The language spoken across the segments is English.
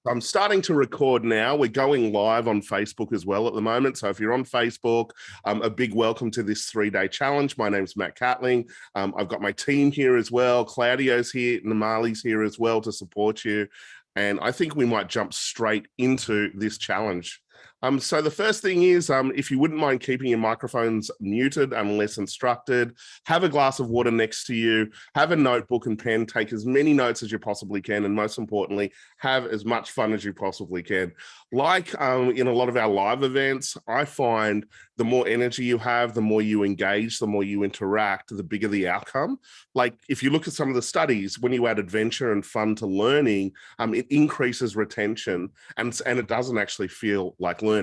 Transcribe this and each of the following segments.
I'm starting to record now. We're going live on Facebook as well at the moment. So if you're on Facebook, a big welcome to this 3-day challenge. My name's Matt Catling. I've got my team here as well. Claudio's here, Namali's here as well to support you. And I think we might jump straight into this challenge. So the first thing is, if you wouldn't mind keeping your microphones muted unless instructed, have a glass of water next to you, have a notebook and pen, take as many notes as you possibly can, and most importantly, have as much fun as you possibly can. Like in a lot of our live events, I find the more energy you have, the more you engage, the more you interact, the bigger the outcome. Like if you look at some of the studies, when you add adventure and fun to learning, it increases retention and it doesn't actually feel like learning.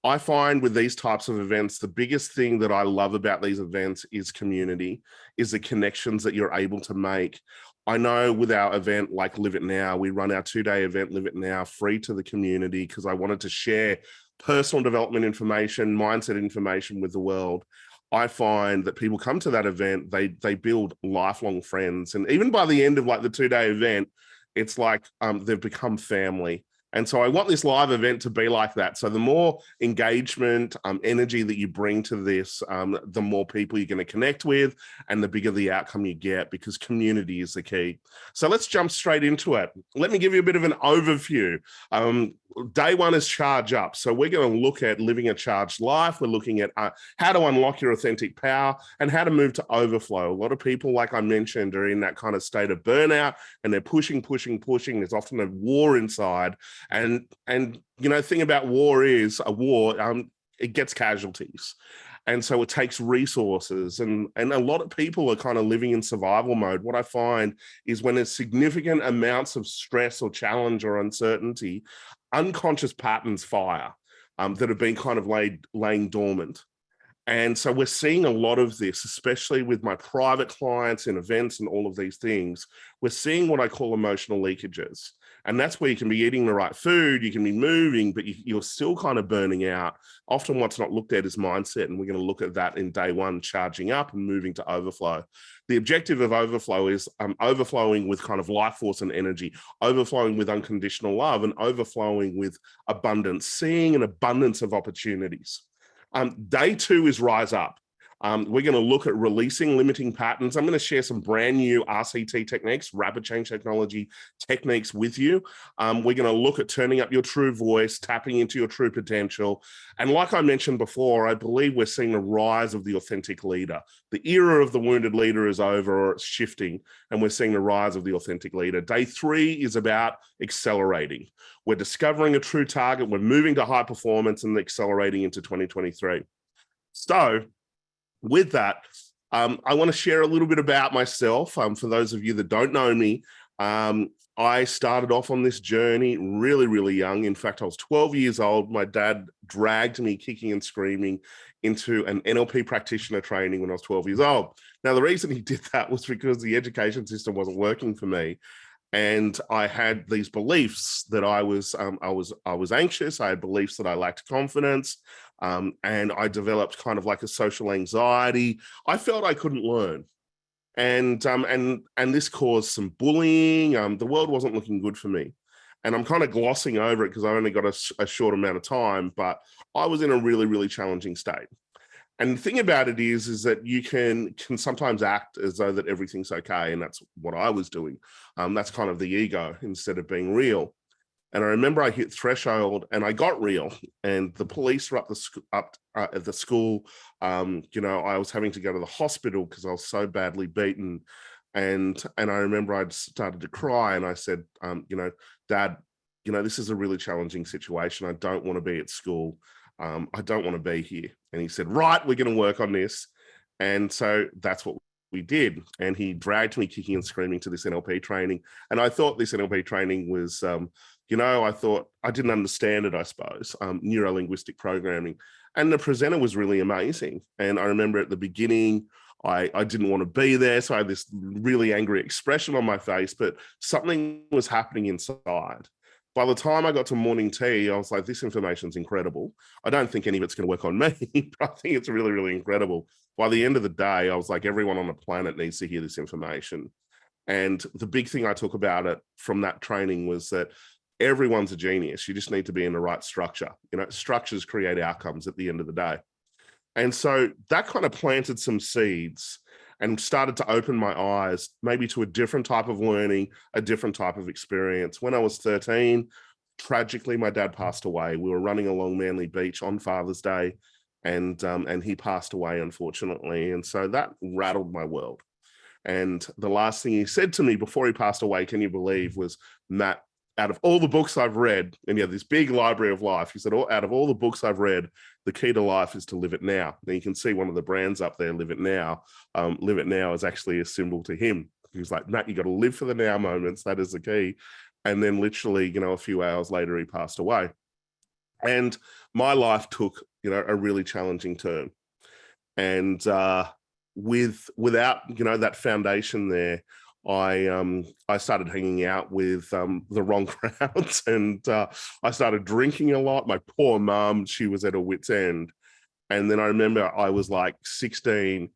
I find with these types of events, the biggest thing that I love about these events is community, is the connections that you're able to make. I know with our event like Live It Now, we run our 2-day event, Live It Now, free to the community because I wanted to share personal development information, mindset information with the world. I find that people come to that event, they build lifelong friends. And even by the end of like the 2-day event, it's like they've become family. And so I want this live event to be like that. So the more engagement, energy that you bring to this, the more people you're going to connect with and the bigger the outcome you get, because community is the key. So let's jump straight into it. Let me give you a bit of an overview. Day one is charge up. So we're going to look at living a charged life. We're looking at how to unlock your authentic power and how to move to overflow. A lot of people, like I mentioned, are in that kind of state of burnout and they're pushing. There's often a war inside. And you know, the thing about war is a war, it gets casualties. And so it takes resources and a lot of people are kind of living in survival mode. What I find is when there's significant amounts of stress or challenge or uncertainty, unconscious patterns fire that have been kind of laying dormant. And so we're seeing a lot of this, especially with my private clients in events and all of these things. We're seeing what I call emotional leakages. And that's where you can be eating the right food, you can be moving, but you're still kind of burning out. Often what's not looked at is mindset. And we're going to look at that in day one, charging up and moving to overflow. The objective of overflow is overflowing with kind of life force and energy, overflowing with unconditional love and overflowing with abundance, seeing an abundance of opportunities. Day two is rise up. We're going to look at releasing limiting patterns. I'm going to share some brand new RCT techniques, rapid change technology techniques with you. We're going to look at turning up your true voice, tapping into your true potential. And like I mentioned before, I believe we're seeing the rise of the authentic leader. The era of the wounded leader is over, or it's shifting, and we're seeing the rise of the authentic leader. Day three is about accelerating. We're discovering a true target. We're moving to high performance and accelerating into 2023. So, with that, I want to share a little bit about myself. For those of you that don't know me, I started off on this journey really, really young. In fact, I was 12 years old. My dad dragged me kicking and screaming into an NLP practitioner training when I was 12 years old. Now, the reason he did that was because the education system wasn't working for me. And I had these beliefs that I was anxious. I had beliefs that I lacked confidence, and I developed kind of like a social anxiety. I felt I couldn't learn, and this caused some bullying. The world wasn't looking good for me, and I'm kind of glossing over it because I only got a short amount of time. But I was in a really, really challenging state. And the thing about it is that you can sometimes act as though that everything's okay. And that's what I was doing. That's kind of the ego instead of being real. And I remember I hit threshold and I got real, and the police were up at the school. You know, I was having to go to the hospital because I was so badly beaten. And I remember I'd started to cry and I said, you know, Dad, you know, this is a really challenging situation. I don't want to be at school. I don't want to be here. And he said, right, we're going to work on this. And so that's what we did. And he dragged me kicking and screaming to this NLP training. And I thought this NLP training was, you know, I thought I didn't understand it, I suppose, neuro-linguistic programming. And the presenter was really amazing. And I remember at the beginning, I didn't want to be there. So I had this really angry expression on my face, but something was happening inside. By the time I got to morning tea, I was like, this information's incredible. I don't think any of it's going to work on me, but I think it's really, really incredible. By the end of the day, I was like, everyone on the planet needs to hear this information. And the big thing I took about it from that training was that everyone's a genius. You just need to be in the right structure. Structures create outcomes at the end of the day. And so that kind of planted some seeds and started to open my eyes maybe to a different type of learning, a different type of experience. When I was 13, tragically, my dad passed away. We were running along Manly Beach on Father's Day, and he passed away, unfortunately. And so that rattled my world. And the last thing he said to me before he passed away, can you believe, was, Matt, out of all the books I've read, and you have this big library of life, he said, out of all the books I've read, the key to life is to live it now. Now you can see one of the brands up there, Live It Now. Live It Now is actually a symbol to him. He was like, Matt, you got to live for the now moments. That is the key. And then literally, a few hours later, he passed away. And my life took, a really challenging turn. And without that foundation there, I started hanging out with the wrong crowds, and I started drinking a lot. My poor mum, she was at her wit's end. And then I remember I was like 16,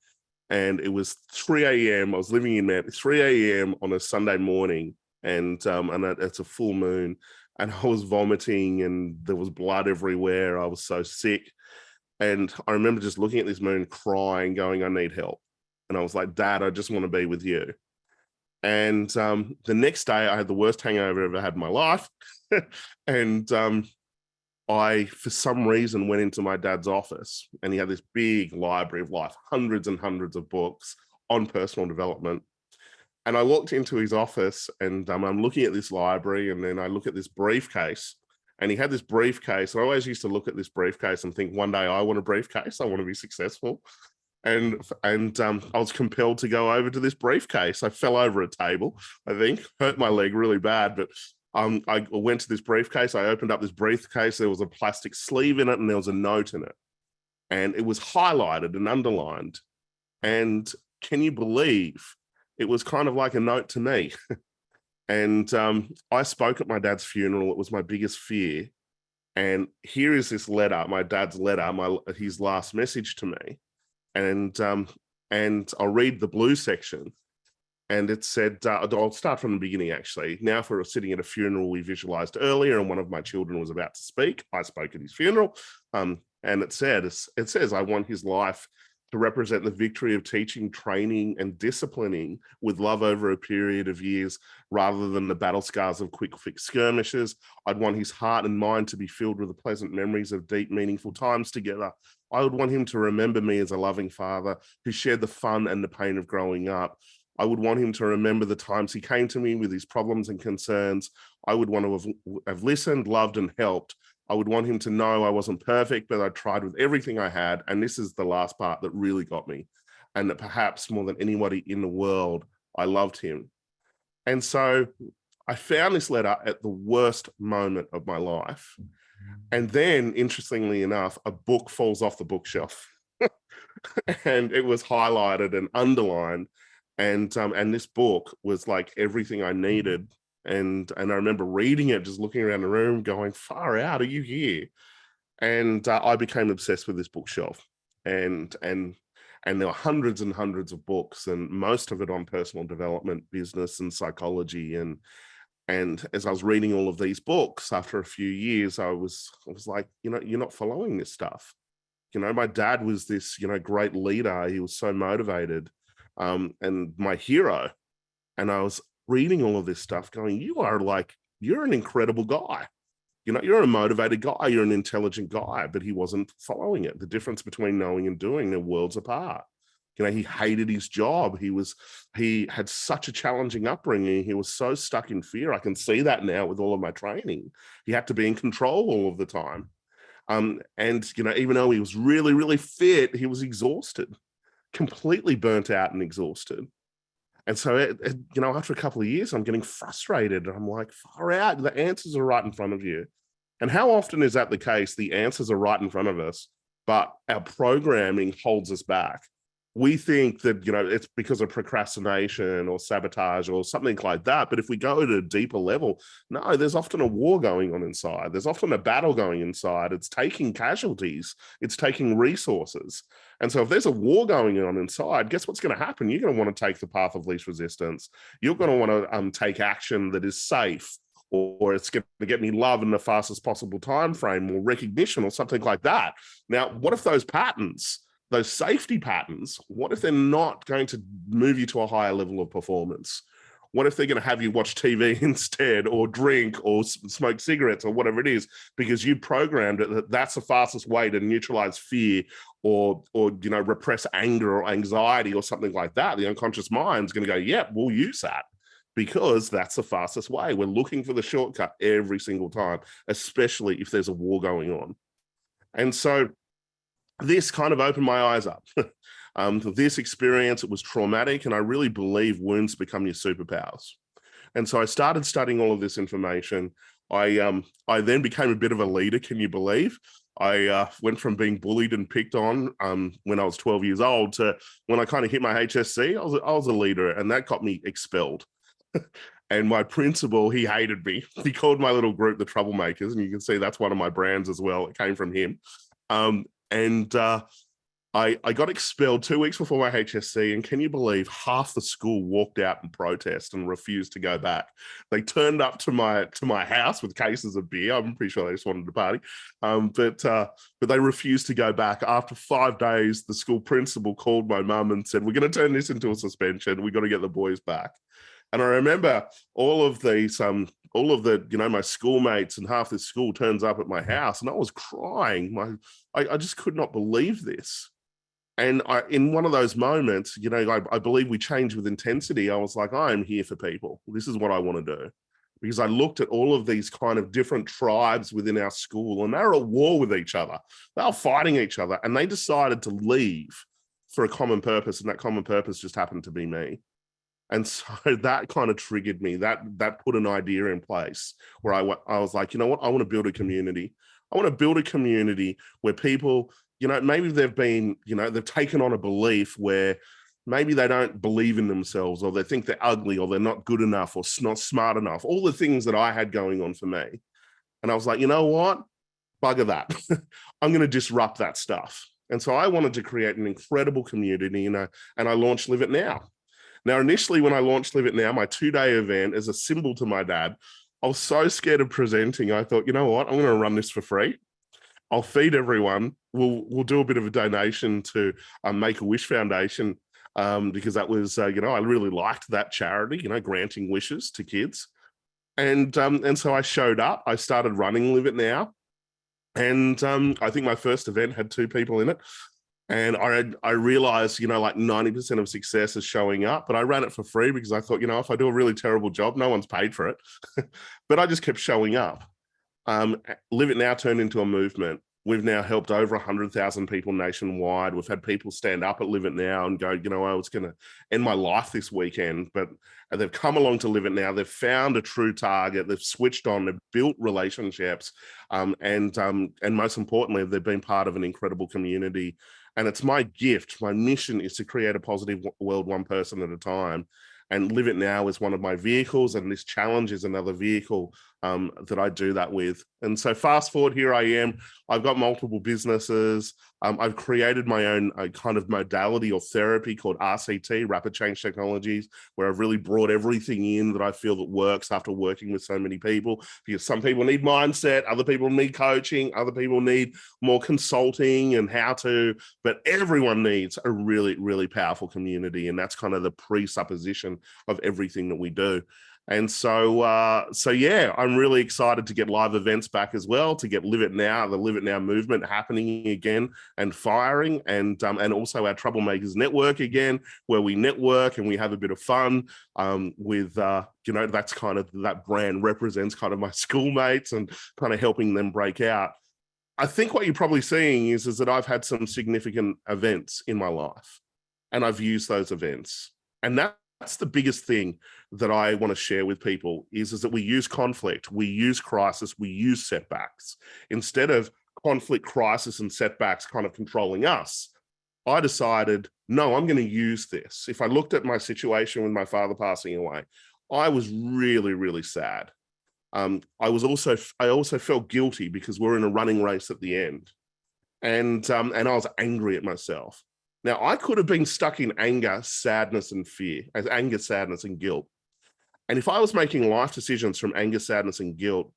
and it was 3 a.m. I was living in Mount 3 a.m. on a Sunday morning, and it's a full moon, and I was vomiting, and there was blood everywhere. I was so sick. And I remember just looking at this moon, crying, going, I need help. And I was like, Dad, I just want to be with you. And the next day I had the worst hangover I've ever had in my life. And I, for some reason, went into my dad's office, and he had this big library of life, hundreds and hundreds of books on personal development. And I walked into his office, and I'm looking at this library, and then I look at this briefcase. And he had this briefcase. I always used to look at this briefcase and think, one day I want a briefcase. I want to be successful. And I was compelled to go over to this briefcase. I fell over a table, I think, hurt my leg really bad. But I went to this briefcase. I opened up this briefcase. There was a plastic sleeve in it, and there was a note in it. And it was highlighted and underlined. And can you believe it was kind of like a note to me? And I spoke at my dad's funeral. It was my biggest fear. And here is this letter, my dad's letter, his last message to me. And I'll read the blue section. And it said, I'll start from the beginning, actually. Now, if we were sitting at a funeral we visualized earlier, and one of my children was about to speak, I spoke at his funeral. And it says, I want his life to represent the victory of teaching, training, and disciplining with love over a period of years, rather than the battle scars of quick fix skirmishes. I'd want his heart and mind to be filled with the pleasant memories of deep, meaningful times together. I would want him to remember me as a loving father who shared the fun and the pain of growing up. I would want him to remember the times he came to me with his problems and concerns. I would want to have listened, loved, and helped. I would want him to know I wasn't perfect, but I tried with everything I had. And this is the last part that really got me. And that perhaps more than anybody in the world, I loved him. And so I found this letter at the worst moment of my life. And then, interestingly enough, a book falls off the bookshelf. And it was highlighted and underlined. And this book was like everything I needed. And I remember reading it, just looking around the room going, far out, are you here? And I became obsessed with this bookshelf. And there were hundreds and hundreds of books, and most of it on personal development, business, and psychology. And as I was reading all of these books, after a few years, I was like, you're not following this stuff. My dad was this, great leader. He was so motivated, and my hero. And I was reading all of this stuff going, you're an incredible guy. You're a motivated guy. You're an intelligent guy, but he wasn't following it. The difference between knowing and doing, they're worlds apart. He hated his job. He had such a challenging upbringing. He was so stuck in fear. I can see that now with all of my training. He had to be in control all of the time. And even though he was really, really fit, he was exhausted, completely burnt out and exhausted. And so, after a couple of years, I'm getting frustrated. I'm like, far out, the answers are right in front of you. And how often is that the case? The answers are right in front of us, but our programming holds us back. we think that, it's because of procrastination or sabotage or something like that. But if we go at a deeper level, no, there's often a war going on inside. There's often a battle going inside. It's taking casualties. It's taking resources. And so if there's a war going on inside, guess what's going to happen? You're going to want to take the path of least resistance. You're going to want to take action that is safe, or it's going to get me love in the fastest possible time frame, or recognition, or something like that. Now, what if those patterns, those safety patterns, what if they're not going to move you to a higher level of performance? What if they're going to have you watch TV instead, or drink, or smoke cigarettes, or whatever it is, because you programmed it that that's the fastest way to neutralize fear, or repress anger or anxiety or something like that? The unconscious mind's going to go, yep, we'll use that, because that's the fastest way. We're looking for the shortcut every single time, especially if there's a war going on. And so this kind of opened my eyes up. This experience, it was traumatic, and I really believe wounds become your superpowers. And so I started studying all of this information. I then became a bit of a leader, can you believe? I went from being bullied and picked on when I was 12 years old to when I kind of hit my HSC, I was a leader, and that got me expelled. And my principal, he hated me. He called my little group the Troublemakers, and you can see that's one of my brands as well. It came from him. I got expelled 2 weeks before my HSC, and can you believe half the school walked out in protest and refused to go back? They turned up to my house with cases of beer. I'm pretty sure they just wanted to party, but they refused to go back. After 5 days, the school principal called my mum and said, "We're going to turn this into a suspension. We've got to get the boys back." And I remember all of my schoolmates and half the school turns up at my house, and I was crying. I just could not believe this. And in one of those moments, I believe we changed with intensity. I was like, I am here for people. This is what I want to do. Because I looked at all of these kind of different tribes within our school, and they were at war with each other. They were fighting each other, and they decided to leave for a common purpose. And that common purpose just happened to be me. And so that kind of triggered me. That put an idea in place where I was like, you know what? I want to build a community. I want to build a community where people, maybe they've taken on a belief where maybe they don't believe in themselves, or they think they're ugly, or they're not good enough, or not smart enough. All the things that I had going on for me. And I was like, you know what? Bugger that. I'm going to disrupt that stuff. And so I wanted to create an incredible community, and I launched Live It Now. Now, initially, when I launched Live It Now, my 2-day event, as a symbol to my dad, I was so scared of presenting. I thought, you know what? I'm going to run this for free. I'll feed everyone. We'll do a bit of a donation to Make-A-Wish Foundation, because that was, I really liked that charity, granting wishes to kids. And so I showed up. I started running Live It Now. And I think my first event had 2 people in it. And I realized, like 90% of success is showing up, but I ran it for free because I thought, if I do a really terrible job, no one's paid for it. But I just kept showing up. Live It Now turned into a movement. We've now helped over 100,000 people nationwide. We've had people stand up at Live It Now and go, I was going to end my life this weekend, but they've come along to Live It Now. They've found a true target. They've switched on. They've built relationships, and most importantly, they've been part of an incredible community. And it's my gift. My mission is to create a positive world, one person at a time. And Live It Now is one of my vehicles, and this challenge is another vehicle that I do that with. And so fast forward, here I am. I've got multiple businesses. I've created my own kind of modality or therapy called RCT, Rapid Change Technologies, where I've really brought everything in that I feel that works after working with so many people. Because some people need mindset, other people need coaching, other people need more consulting and how to, but everyone needs a really, really powerful community. And that's kind of the presupposition of everything that we do. And so yeah, I'm really excited to get live events back as well, to get Live It Now, the Live It Now movement happening again and firing, and also our Troublemakers network again, where we network and we have a bit of fun with, that's kind of, that brand represents kind of my schoolmates and kind of helping them break out. I think what you're probably seeing is that I've had some significant events in my life, and I've used those events. And that's the biggest thing that I want to share with people is that we use conflict, we use crisis, we use setbacks. Instead of conflict, crisis, and setbacks kind of controlling us, I decided, no, I'm going to use this. If I looked at my situation with my father passing away, I was really, really sad. I also felt guilty because we're in a running race at the end, and I was angry at myself. Now I could have been stuck in anger, sadness, and fear, as anger, sadness, and guilt. And if I was making life decisions from anger, sadness, and guilt,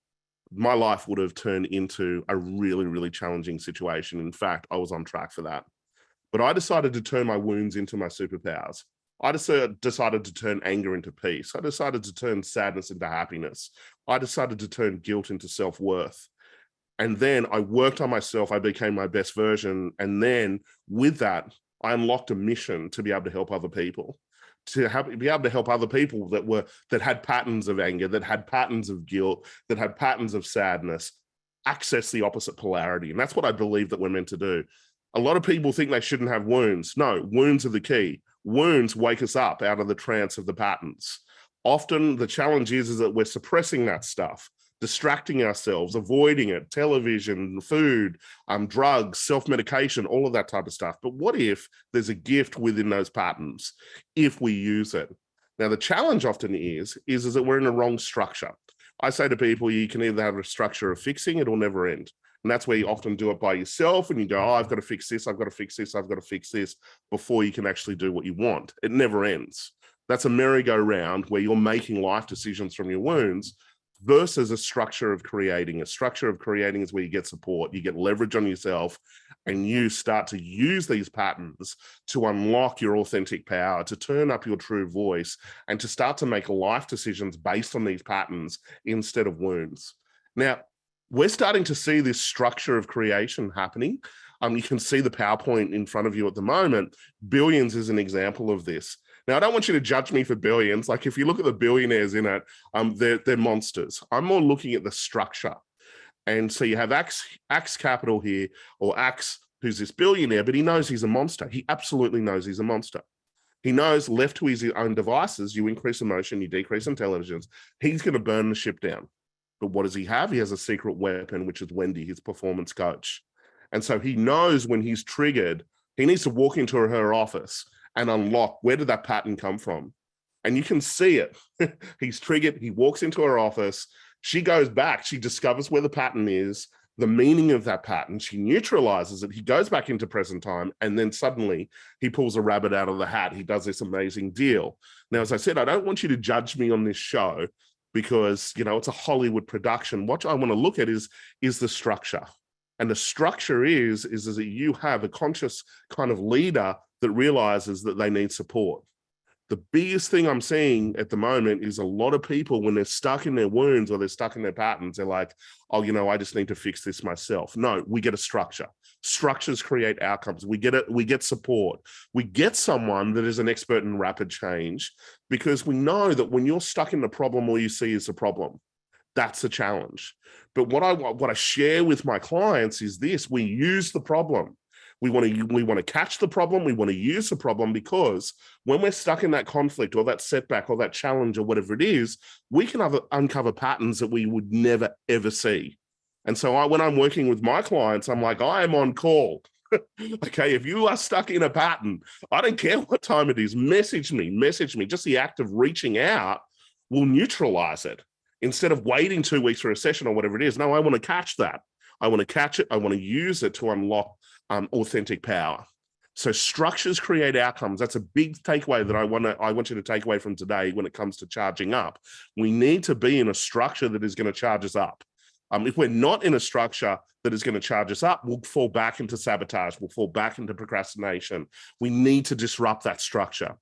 my life would have turned into a really, really challenging situation. In fact, I was on track for that. But I decided to turn my wounds into my superpowers. I decided to turn anger into peace. I decided to turn sadness into happiness. I decided to turn guilt into self-worth. And then I worked on myself. I became my best version. And then with that, I unlocked a mission to be able to help other people, be able to help other people that had patterns of anger, that had patterns of guilt, that had patterns of sadness, access the opposite polarity. And that's what I believe that we're meant to do. A lot of people think they shouldn't have wounds. No, wounds are the key. Wounds wake us up out of the trance of the patterns. Often the challenge is that we're suppressing that stuff, distracting ourselves, avoiding it, television, food, drugs, self-medication, all of that type of stuff. But what if there's a gift within those patterns if we use it? Now, the challenge often is that we're in a wrong structure. I say to people, you can either have a structure of fixing, it will never end. And that's where you often do it by yourself and you go, oh, I've got to fix this, I've got to fix this, I've got to fix this before you can actually do what you want. It never ends. That's a merry-go-round where you're making life decisions from your wounds versus a structure of creating. A structure of creating is where you get support, you get leverage on yourself, and you start to use these patterns to unlock your authentic power, to turn up your true voice, and to start to make life decisions based on these patterns instead of wounds. Now, we're starting to see this structure of creation happening. You can see the PowerPoint in front of you at the moment. Billions is an example of this. Now, I don't want you to judge me for billions. Like if you look at the billionaires in it, they're monsters. I'm more looking at the structure. And so you have Axe Capital here, or Axe, who's this billionaire, but he knows he's a monster. He absolutely knows he's a monster. He knows left to his own devices, you increase emotion, you decrease intelligence, he's going to burn the ship down. But what does he have? He has a secret weapon, which is Wendy, his performance coach. And so he knows when he's triggered, he needs to walk into her office and unlock, where did that pattern come from? And you can see it. He's triggered, he walks into her office, she goes back, she discovers where the pattern is, the meaning of that pattern, she neutralizes it, he goes back into present time, and then suddenly he pulls a rabbit out of the hat. He does this amazing deal. Now, as I said, I don't want you to judge me on this show because, you know, it's a Hollywood production. What I want to look at is the structure. And the structure is that you have a conscious kind of leader that realizes that they need support. The biggest thing I'm seeing at the moment is a lot of people, when they're stuck in their wounds or they're stuck in their patterns, they're like, oh, you know, I just need to fix this myself. No, we get a structure. Structures create outcomes. We get support. We get someone that is an expert in rapid change, because we know that when you're stuck in the problem, all you see is the problem. That's the challenge. But what I share with my clients is this: we use the problem. We want to catch the problem. We want to use the problem, because when we're stuck in that conflict or that setback or that challenge or whatever it is, we can uncover patterns that we would never, ever see. And so when I'm working with my clients, I'm like, I am on call. Okay, if you are stuck in a pattern, I don't care what time it is, message me. Just the act of reaching out will neutralize it. Instead of waiting 2 weeks for a session or whatever it is, no, I want to catch that. I want to catch it. I want to use it to unlock authentic power. So structures create outcomes. That's a big takeaway that I want you to take away from today when it comes to charging up. We need to be in a structure that is going to charge us up. If we're not in a structure that is going to charge us up, we'll fall back into sabotage. We'll fall back into procrastination. We need to disrupt that structure.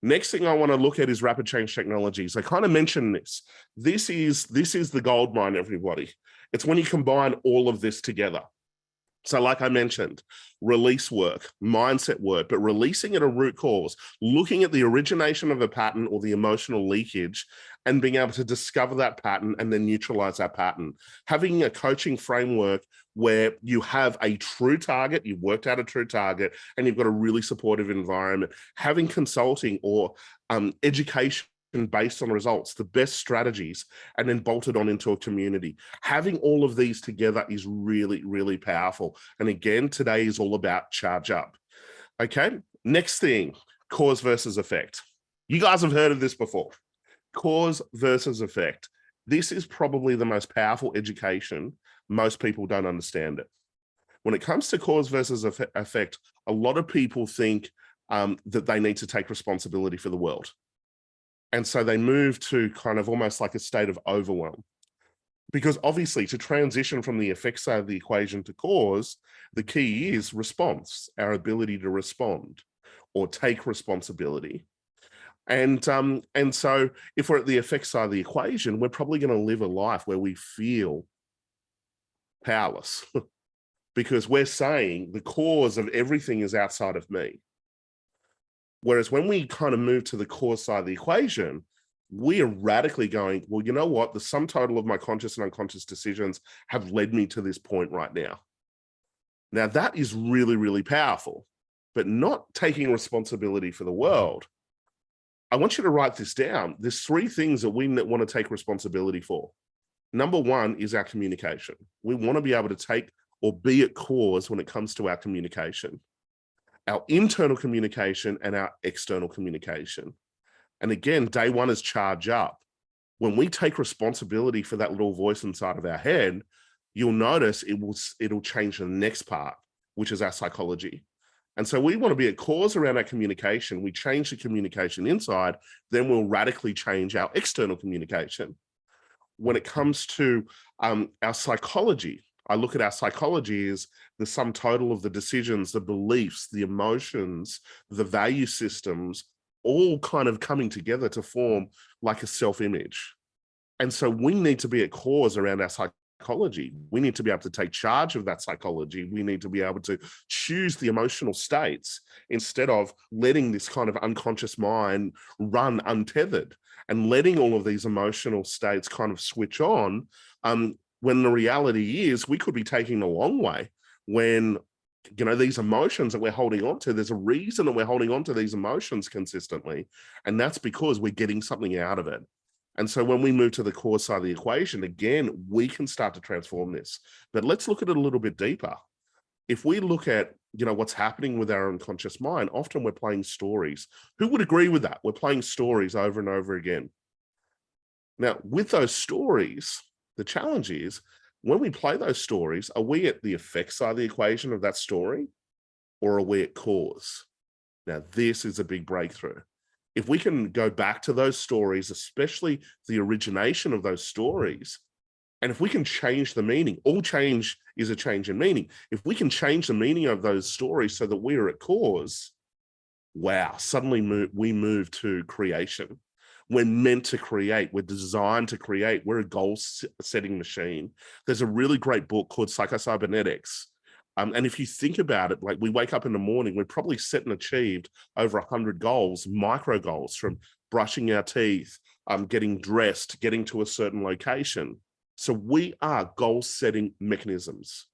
Next thing I want to look at is rapid change technologies. I kind of mentioned this. This is the gold mine, everybody. It's when you combine all of this together. So like I mentioned, release work, mindset work, but releasing at a root cause, looking at the origination of a pattern or the emotional leakage and being able to discover that pattern and then neutralize that pattern. Having a coaching framework where you have a true target, you've worked out a true target, and you've got a really supportive environment. Having consulting or education based on results, the best strategies, and then bolted on into a community. Having all of these together is really, really powerful. And again, today is all about charge up. Okay, next thing, cause versus effect. You guys have heard of this before. Cause versus effect. This is probably the most powerful education. Most people don't understand it. When it comes to cause versus effect, a lot of people think that they need to take responsibility for the world. And so they move to kind of almost like a state of overwhelm. Because obviously, to transition from the effect side of the equation to cause, the key is response, our ability to respond or take responsibility. And so if we're at the effect side of the equation, we're probably going to live a life where we feel powerless because we're saying the cause of everything is outside of me. Whereas when we kind of move to the cause side of the equation, we are radically going, well, you know what? The sum total of my conscious and unconscious decisions have led me to this point right now. Now, that is really, really powerful, but not taking responsibility for the world. I want you to write this down. There's three things that we want to take responsibility for. Number one is our communication. We want to be able to take or be at cause when it comes to our communication, our internal communication and our external communication. And again, day one is charge up. When we take responsibility for that little voice inside of our head, you'll notice it'll change the next part, which is our psychology. And so we want to be at cause around our communication. We change the communication inside, then we'll radically change our external communication. When it comes to our psychology, I look at our psychology as the sum total of the decisions, the beliefs, the emotions, the value systems, all kind of coming together to form like a self-image. And so we need to be at cause around our psychology. We need to be able to take charge of that psychology. We need to be able to choose the emotional states instead of letting this kind of unconscious mind run untethered and letting all of these emotional states kind of switch on, when the reality is we could be taking a long way when, you know, these emotions that we're holding on to, there's a reason that we're holding on to these emotions consistently. And that's because we're getting something out of it. And so when we move to the cause side of the equation, again, we can start to transform this. But let's look at it a little bit deeper. If we look at, you know, what's happening with our unconscious mind, often we're playing stories. Who would agree with that? We're playing stories over and over again. Now, with those stories, the challenge is when we play those stories, are we at the effect side of the equation of that story or are we at cause? Now, this is a big breakthrough. If we can go back to those stories, especially the origination of those stories, and if we can change the meaning, all change is a change in meaning. If we can change the meaning of those stories so that we're at cause, wow, suddenly we move to creation. We're meant to create. We're designed to create. We're a goal-setting machine. There's a really great book called Psycho-Cybernetics. And if you think about it, like we wake up in the morning, we've probably set and achieved over 100 goals, micro goals, from brushing our teeth, getting dressed, getting to a certain location. So we are goal-setting mechanisms.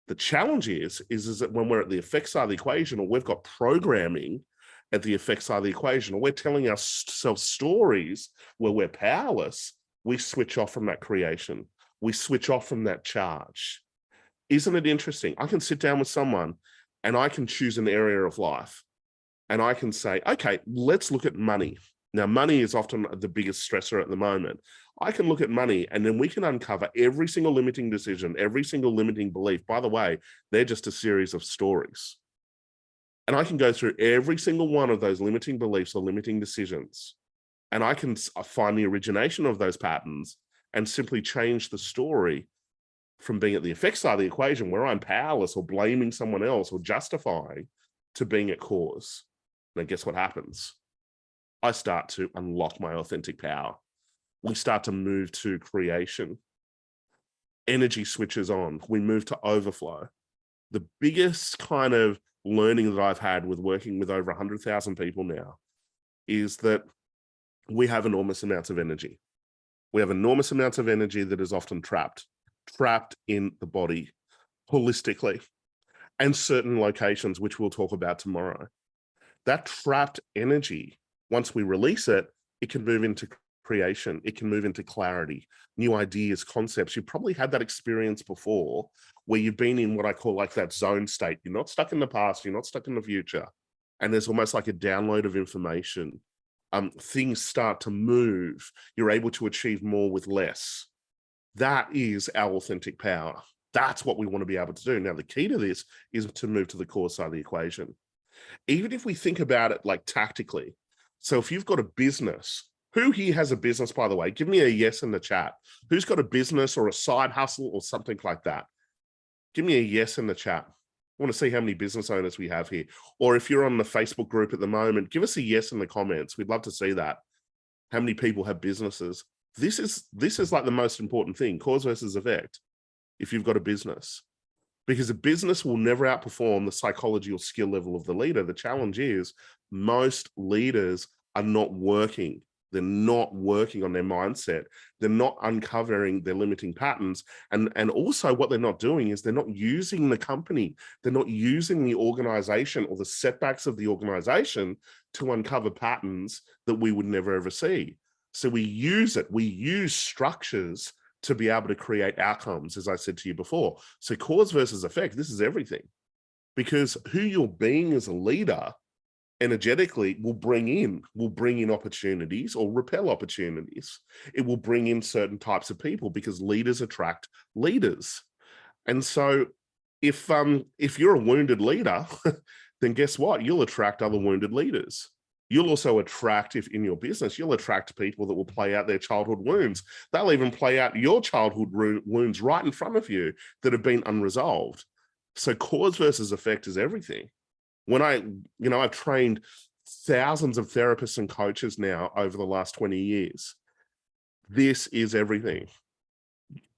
The challenge is that when we're at the effect side of the equation, or we've got programming at the effect side of the equation, or we're telling ourselves stories where we're powerless, we switch off from that creation. We switch off from that charge. Isn't it interesting? I can sit down with someone and I can choose an area of life and I can say, okay, let's look at money. Now, money is often the biggest stressor at the moment. I can look at money and then we can uncover every single limiting decision, every single limiting belief. By the way, they're just a series of stories. And I can go through every single one of those limiting beliefs or limiting decisions. And I can find the origination of those patterns and simply change the story from being at the effect side of the equation where I'm powerless or blaming someone else or justifying to being at cause. Now, guess what happens? I start to unlock my authentic power. We start to move to creation. Energy switches on. We move to overflow. The biggest kind of learning that I've had with working with over 100,000 people now is that we have enormous amounts of energy. We have enormous amounts of energy that is often trapped in the body holistically and certain locations, which we'll talk about tomorrow. That trapped energy, once we release it, it can move into creation. It can move into clarity, new ideas, concepts. You've probably had that experience before where you've been in what I call like that zone state. You're not stuck in the past, you're not stuck in the future. And there's almost like a download of information. Things start to move. You're able to achieve more with less. That is our authentic power. That's what we want to be able to do. Now, the key to this is to move to the core side of the equation. Even if we think about it like tactically, so if you've got a business, who here has a business, by the way? Give me a yes in the chat. Who's got a business or a side hustle or something like that? Give me a yes in the chat. I want to see how many business owners we have here. Or if you're on the Facebook group at the moment, give us a yes in the comments. We'd love to see that. How many people have businesses? This is like the most important thing, cause versus effect, if you've got a business. Because a business will never outperform the psychology or skill level of the leader. The challenge is most leaders are not working. They're not working on their mindset. They're not uncovering their limiting patterns. And also what they're not doing is they're not using the company. They're not using the organization or the setbacks of the organization to uncover patterns that we would never ever see. So we use it. We use structures to be able to create outcomes, as I said to you before. So cause versus effect, this is everything. Because who you're being as a leader energetically will bring in opportunities or repel opportunities. It will bring in certain types of people because leaders attract leaders. And so if you're a wounded leader, then guess what? You'll attract other wounded leaders. You'll also attract, if in your business, you'll attract people that will play out their childhood wounds. They'll even play out your childhood wounds right in front of you that have been unresolved. So cause versus effect is everything. When I've trained thousands of therapists and coaches now over the last 20 years. This is everything.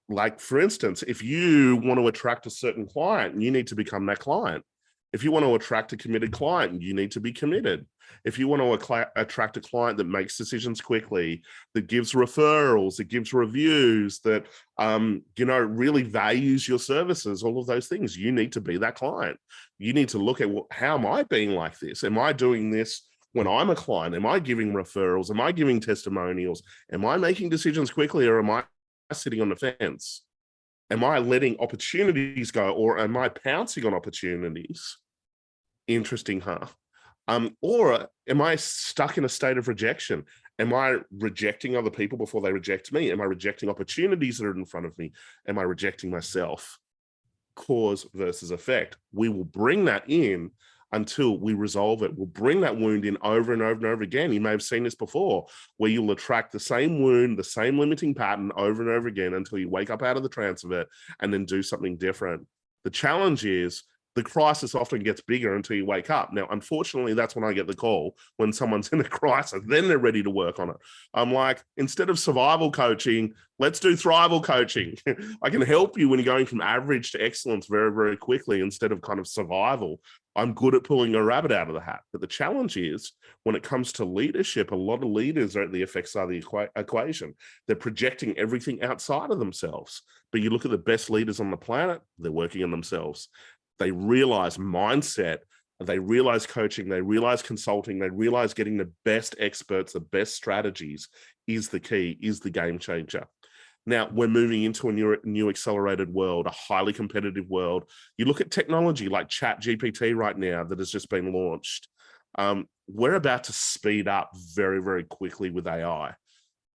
Like, for instance, if you want to attract a certain client, you need to become that client. If you want to attract a committed client, you need to be committed. If you want to attract a client that makes decisions quickly, that gives referrals, that gives reviews, that really values your services, all of those things, you need to be that client. You need to look at, well, how am I being like this? Am I doing this when I'm a client? Am I giving referrals? Am I giving testimonials? Am I making decisions quickly, or am I sitting on the fence? Am I letting opportunities go, or am I pouncing on opportunities? Interesting, huh? Or am I stuck in a state of rejection? Am I rejecting other people before they reject me? Am I rejecting opportunities that are in front of me? Am I rejecting myself? Cause versus effect. We will bring that in until we resolve it. We'll bring that wound in over and over and over again. You may have seen this before, where you'll attract the same wound, the same limiting pattern over and over again until you wake up out of the trance of it and then do something different. The challenge is the crisis often gets bigger until you wake up. Now, unfortunately, that's when I get the call, when someone's in a crisis, then they're ready to work on it. I'm like, instead of survival coaching, let's do thrival coaching. I can help you when you're going from average to excellence very, very quickly instead of kind of survival. I'm good at pulling a rabbit out of the hat. But the challenge is, when it comes to leadership, a lot of leaders are at the effect side of the equation. They're projecting everything outside of themselves. But you look at the best leaders on the planet, they're working on themselves. They realize mindset, they realize coaching, they realize consulting, they realize getting the best experts, the best strategies is the key, is the game changer. Now, we're moving into a new accelerated world, a highly competitive world. You look at technology like ChatGPT right now that has just been launched. We're about to speed up very, very quickly with AI.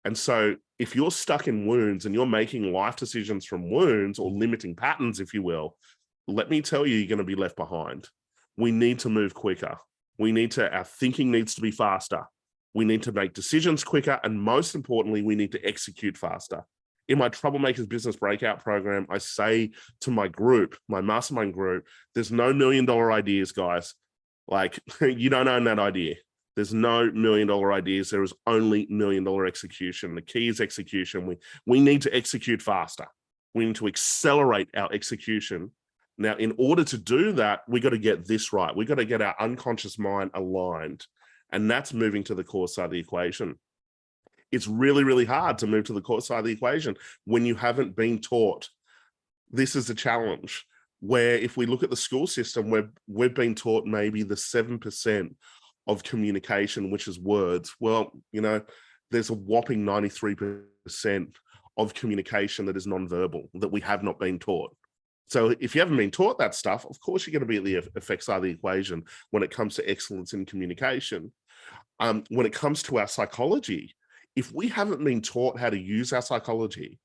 And so if you're stuck in wounds and you're making life decisions from wounds or limiting patterns, if you will, let me tell you, you're going to be left behind. We need to move quicker. Our thinking needs to be faster. We need to make decisions quicker. And most importantly, we need to execute faster. In my Troublemakers Business Breakout program, I say to my group, my mastermind group, there's no $1 million ideas, guys. Like, you don't own that idea. There's no $1 million ideas. There is only $1 million execution. The key is execution. We need to execute faster. We need to accelerate our execution. Now, in order to do that, we got to get this right. We got to get our unconscious mind aligned. And that's moving to the core side of the equation. It's really, really hard to move to the core side of the equation when you haven't been taught. This is a challenge where if we look at the school system, we've been taught maybe the 7% of communication, which is words. Well, there's a whopping 93% of communication that is nonverbal that we have not been taught. So if you haven't been taught that stuff, of course, you're going to be at the effect side of the equation when it comes to excellence in communication. When it comes to our psychology, if we haven't been taught how to use our psychology,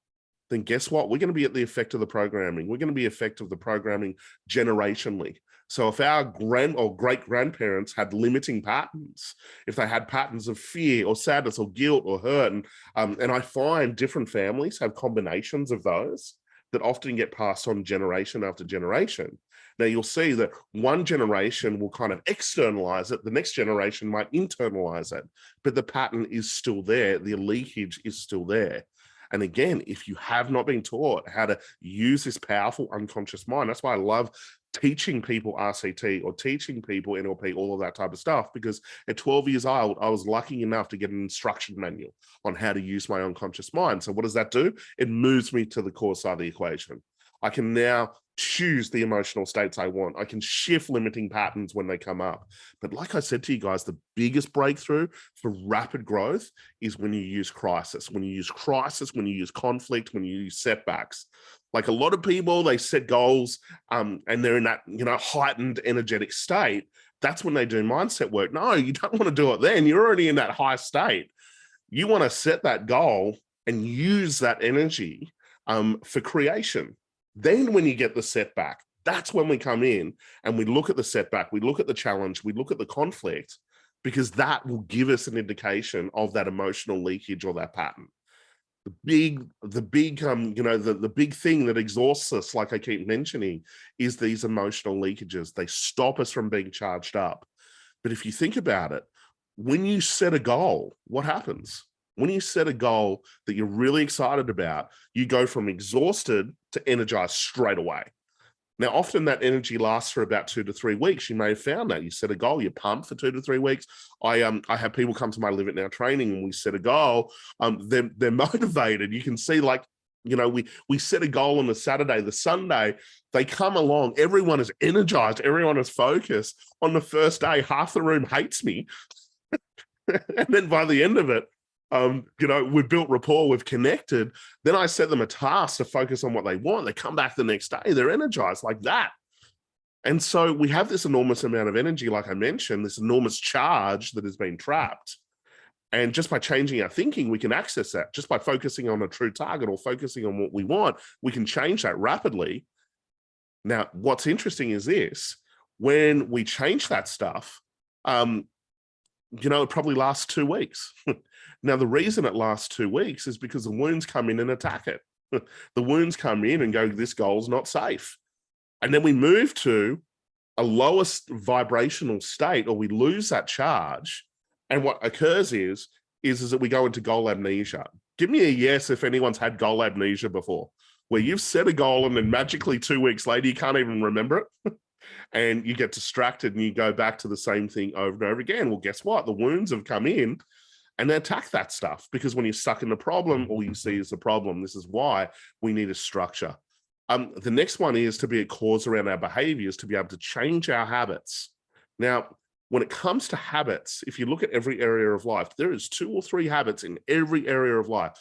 then guess what? We're going to be at the effect of the programming. We're going to be effect of the programming generationally. So if our grand or great grandparents had limiting patterns, if they had patterns of fear or sadness or guilt or hurt, and I find different families have combinations of those that often get passed on generation after generation. Now you'll see that one generation will kind of externalize it, the next generation might internalize it, but the pattern is still there, the leakage is still there. And again, if you have not been taught how to use this powerful unconscious mind, that's why I love teaching people RCT or teaching people NLP, all of that type of stuff, because at 12 years old, I was lucky enough to get an instruction manual on how to use my unconscious mind. So what does that do? It moves me to the core side of the equation. I can now choose the emotional states I want. I can shift limiting patterns when they come up. But like I said to you guys, the biggest breakthrough for rapid growth is when you use crisis, when you use conflict, when you use setbacks. Like a lot of people, they set goals and they're in that, heightened energetic state. That's when they do mindset work. No, you don't want to do it then. You're already in that high state. You want to set that goal and use that energy for creation. Then when you get the setback, that's when we come in and we look at the setback, we look at the challenge, we look at the conflict, because that will give us an indication of that emotional leakage or that pattern. The big thing that exhausts us, like I keep mentioning, is these emotional leakages. They stop us from being charged up. But if you think about it, when you set a goal, what happens? When you set a goal that you're really excited about, you go from exhausted to energized straight away. Now, often that energy lasts for about 2 to 3 weeks. You may have found that. You set a goal, you pump for 2 to 3 weeks. I have people come to my Live It Now training and we set a goal. They're motivated. You can see, we set a goal on the Saturday, the Sunday, they come along, everyone is energized, everyone is focused. On the first day, half the room hates me. And then by the end of it, we've built rapport, we've connected. Then I set them a task to focus on what they want. They come back the next day, they're energized like that. And so we have this enormous amount of energy, like I mentioned, this enormous charge that has been trapped. And just by changing our thinking, we can access that. Just by focusing on a true target or focusing on what we want, we can change that rapidly. Now, what's interesting is this: when we change that stuff, it probably lasts 2 weeks. Now, the reason it lasts 2 weeks is because the wounds come in and attack it. The wounds come in and go, this goal's not safe. And then we move to a lowest vibrational state, or we lose that charge. And what occurs is that we go into goal amnesia. Give me a yes if anyone's had goal amnesia before, where you've set a goal and then magically 2 weeks later, you can't even remember it. And you get distracted and you go back to the same thing over and over again. Well, guess what? The wounds have come in and they attack that stuff, because when you're stuck in the problem, all you see is the problem. This is why we need a structure. The next one is to be a cause around our behaviors, to be able to change our habits. Now, when it comes to habits, if you look at every area of life, there is 2 or 3 habits in every area of life.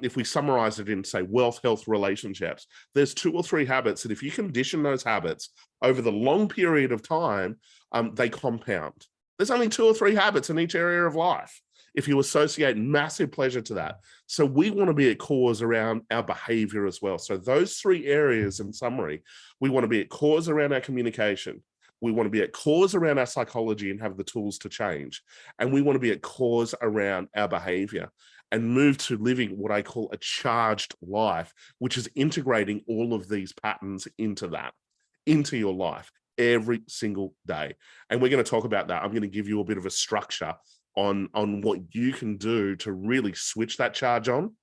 If we summarize it in, say, wealth, health, relationships, there's 2 or 3 habits that if you condition those habits over the long period of time, they compound. There's only 2 or 3 habits in each area of life if you associate massive pleasure to that. So we want to be a cause around our behavior as well. So those 3 areas, in summary, we want to be a cause around our communication. We want to be a cause around our psychology and have the tools to change. And we want to be a cause around our behavior and move to living what I call a charged life, which is integrating all of these patterns into your life every single day. And we're going to talk about that. I'm going to give you a bit of a structure on what you can do to really switch that charge on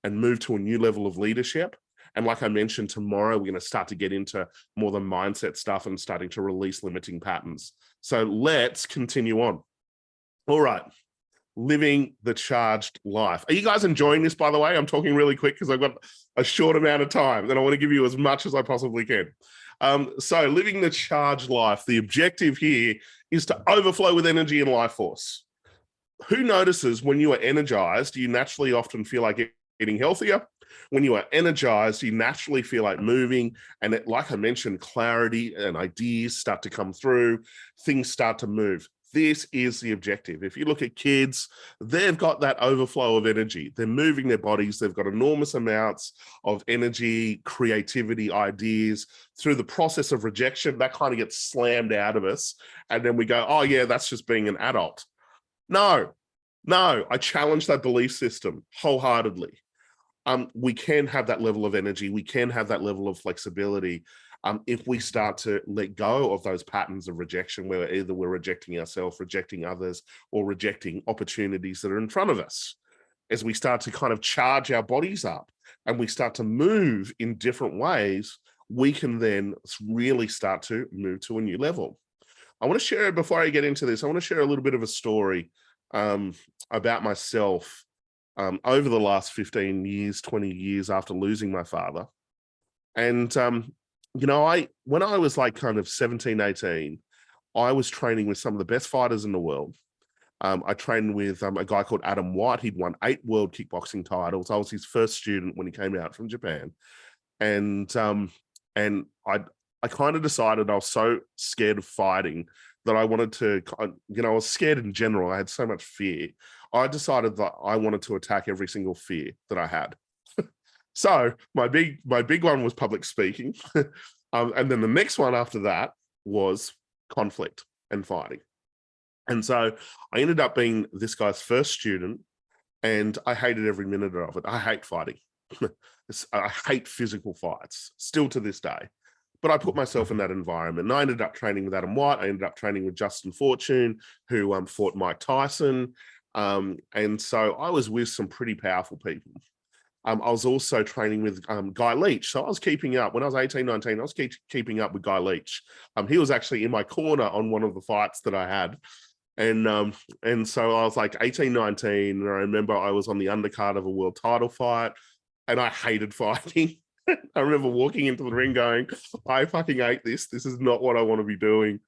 and move to a new level of leadership. And like I mentioned, tomorrow, we're going to start to get into more the mindset stuff and starting to release limiting patterns. So let's continue on. All right. Living the charged life. Are you guys enjoying this, by the way? I'm talking really quick because I've got a short amount of time and I want to give you as much as I possibly can. So living the charged life, the objective here is to overflow with energy and life force. Who notices when you are energized, you naturally often feel like eating healthier, When you are energized, you naturally feel like moving. And it, like I mentioned, clarity and ideas start to come through, things start to move. This is the objective. If you look at kids, they've got that overflow of energy. They're moving their bodies. They've got enormous amounts of energy, creativity, ideas. Through the process of rejection, that kind of gets slammed out of us. And then we go, oh yeah, that's just being an adult. No, I challenge that belief system wholeheartedly. We can have that level of energy. We can have that level of flexibility if we start to let go of those patterns of rejection, where either we're rejecting ourselves, rejecting others, or rejecting opportunities that are in front of us. As we start to kind of charge our bodies up and we start to move in different ways, we can then really start to move to a new level. I want to share, before I get into this, I want to share a little bit of a story about myself over the last 15 years, 20 years after losing my father. And, you know, when I was like kind of 17, 18, I was training with some of the best fighters in the world. I trained with a guy called Adam White. He'd won 8 world kickboxing titles. I was his first student when he came out from Japan. And I kind of decided I was so scared of fighting that I wanted to, you know, I was scared in general. I had so much fear. I decided that I wanted to attack every single fear that I had. So my big one was public speaking. And then the next one after that was conflict and fighting. And so I ended up being this guy's first student, and I hated every minute of it. I hate fighting. I hate physical fights, still to this day. But I put myself in that environment. And I ended up training with Adam White. I ended up training with Justin Fortune, who fought Mike Tyson. And so I was with some pretty powerful people. I was also training with Guy Leach. So I was keeping up. When I was 18, 19, I was keeping up with Guy Leach. He was actually in my corner on one of the fights that I had. And so I was like 18, 19, and I remember I was on the undercard of a world title fight, and I hated fighting. I remember walking into the ring going, I fucking hate this. This is not what I want to be doing.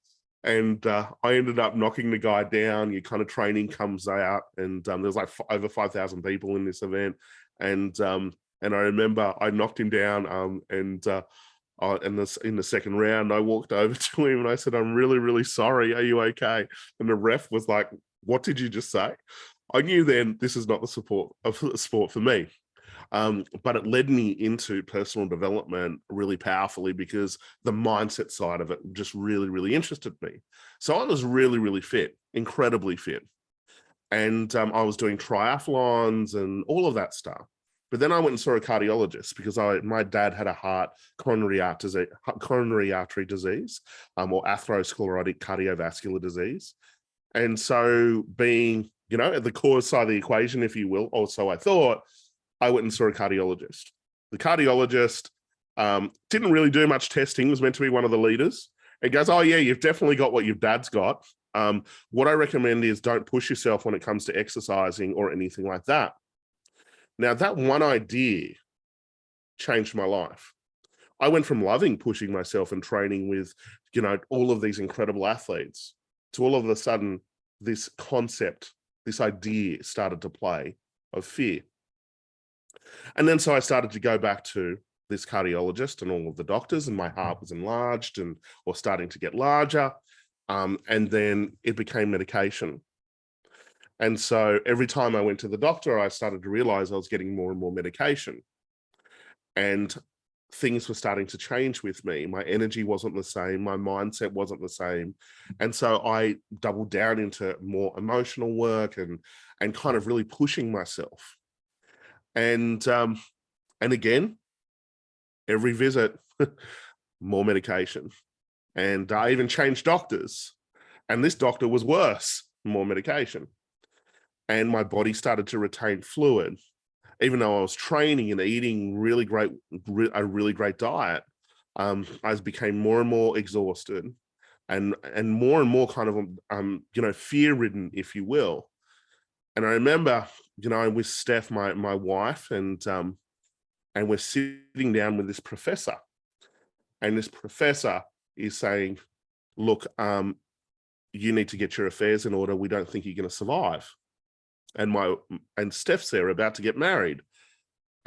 And I ended up knocking the guy down. Your kind of training comes out, and there's like over 5,000 people in this event. And I remember I knocked him down, and in the second round, I walked over to him and I said, I'm really, really sorry. Are you okay? And the ref was like, what did you just say? I knew then this is not the sport for me. But it led me into personal development really powerfully, because the mindset side of it just really, really interested me. So I was really, really fit, incredibly fit. And I was doing triathlons and all of that stuff. But then I went and saw a cardiologist because my dad had a coronary artery disease, or atherosclerotic cardiovascular disease. And so being, you know, at the core side of the equation, if you will, or so I thought, I went and saw a cardiologist. The cardiologist didn't really do much testing, was meant to be one of the leaders. It goes, oh yeah, you've definitely got what your dad's got. What I recommend is don't push yourself when it comes to exercising or anything like that. Now, that one idea changed my life. I went from loving pushing myself and training with, you know, all of these incredible athletes to all of a sudden, this concept, this idea started to play of fear. And then so I started to go back to this cardiologist and all of the doctors, and my heart was enlarged or starting to get larger. And then it became medication. And so every time I went to the doctor, I started to realize I was getting more and more medication. And things were starting to change with me. My energy wasn't the same. My mindset wasn't the same. And so I doubled down into more emotional work and kind of really pushing myself. And again, every visit, more medication. And I even changed doctors. And this doctor was worse, more medication. And my body started to retain fluid. Even though I was training and eating a really great diet, I became more and more exhausted and more kind of, you know, fear-ridden, if you will. And I remember, you know, with Steph, my wife, and we're sitting down with this professor. And this professor is saying, look, you need to get your affairs in order. We don't think you're going to survive. And Steph's there about to get married.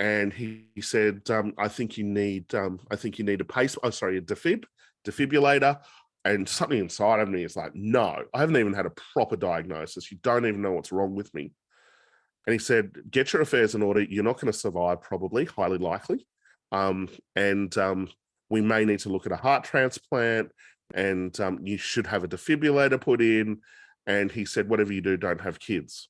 and he said, I think you need a defibrillator. And something inside of me is like, no, I haven't even had a proper diagnosis. You don't even know what's wrong with me. And he said, get your affairs in order. You're not going to survive, probably, highly likely. And we may need to look at a heart transplant, and you should have a defibrillator put in. And he said, whatever you do, don't have kids.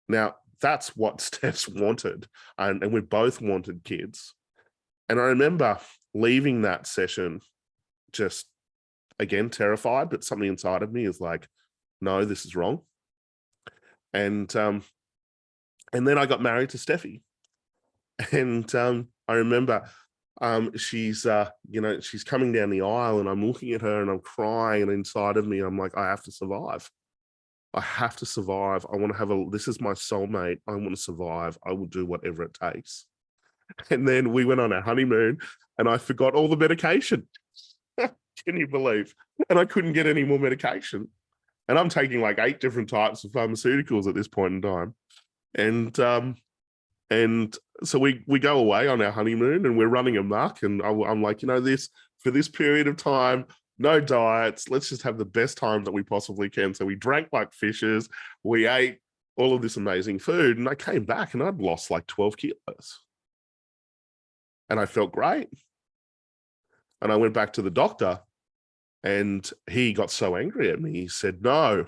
Now, that's what Steph's wanted. And we both wanted kids. And I remember leaving that session just, again, terrified, but something inside of me is like, no, this is wrong. And then I got married to Steffi. And I remember she's coming down the aisle, and I'm looking at her and I'm crying, and inside of me, I'm like, I have to survive. I have to survive. I want to have this is my soulmate. I want to survive. I will do whatever it takes. And then we went on our honeymoon, and I forgot all the medication. Can you believe? And I couldn't get any more medication. And I'm taking like 8 different types of pharmaceuticals at this point in time. And so we go away on our honeymoon, and we're running amok. And I'm like, for this period of time, no diets. Let's just have the best time that we possibly can. So we drank like fishes. We ate all of this amazing food. And I came back and I'd lost like 12 kilos. And I felt great. And I went back to the doctor, and he got so angry at me. He said, no,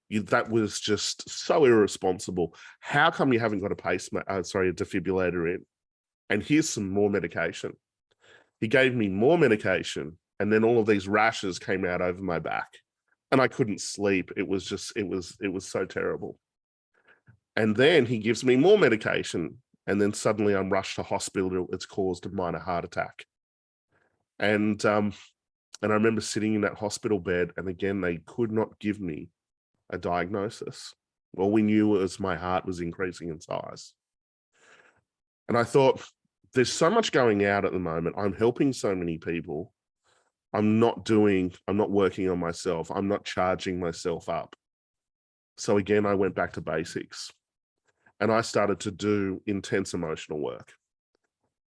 that was just so irresponsible. How come you haven't got a defibrillator in? And here's some more medication. He gave me more medication, and then all of these rashes came out over my back, and I couldn't sleep. It was so terrible. And then he gives me more medication, and then suddenly I'm rushed to hospital. It's caused a minor heart attack. And I remember sitting in that hospital bed, and again, they could not give me a diagnosis. All we knew was my heart was increasing in size. And I thought, there's so much going out at the moment. I'm helping so many people. I'm not working on myself. I'm not charging myself up. So again, I went back to basics, and I started to do intense emotional work.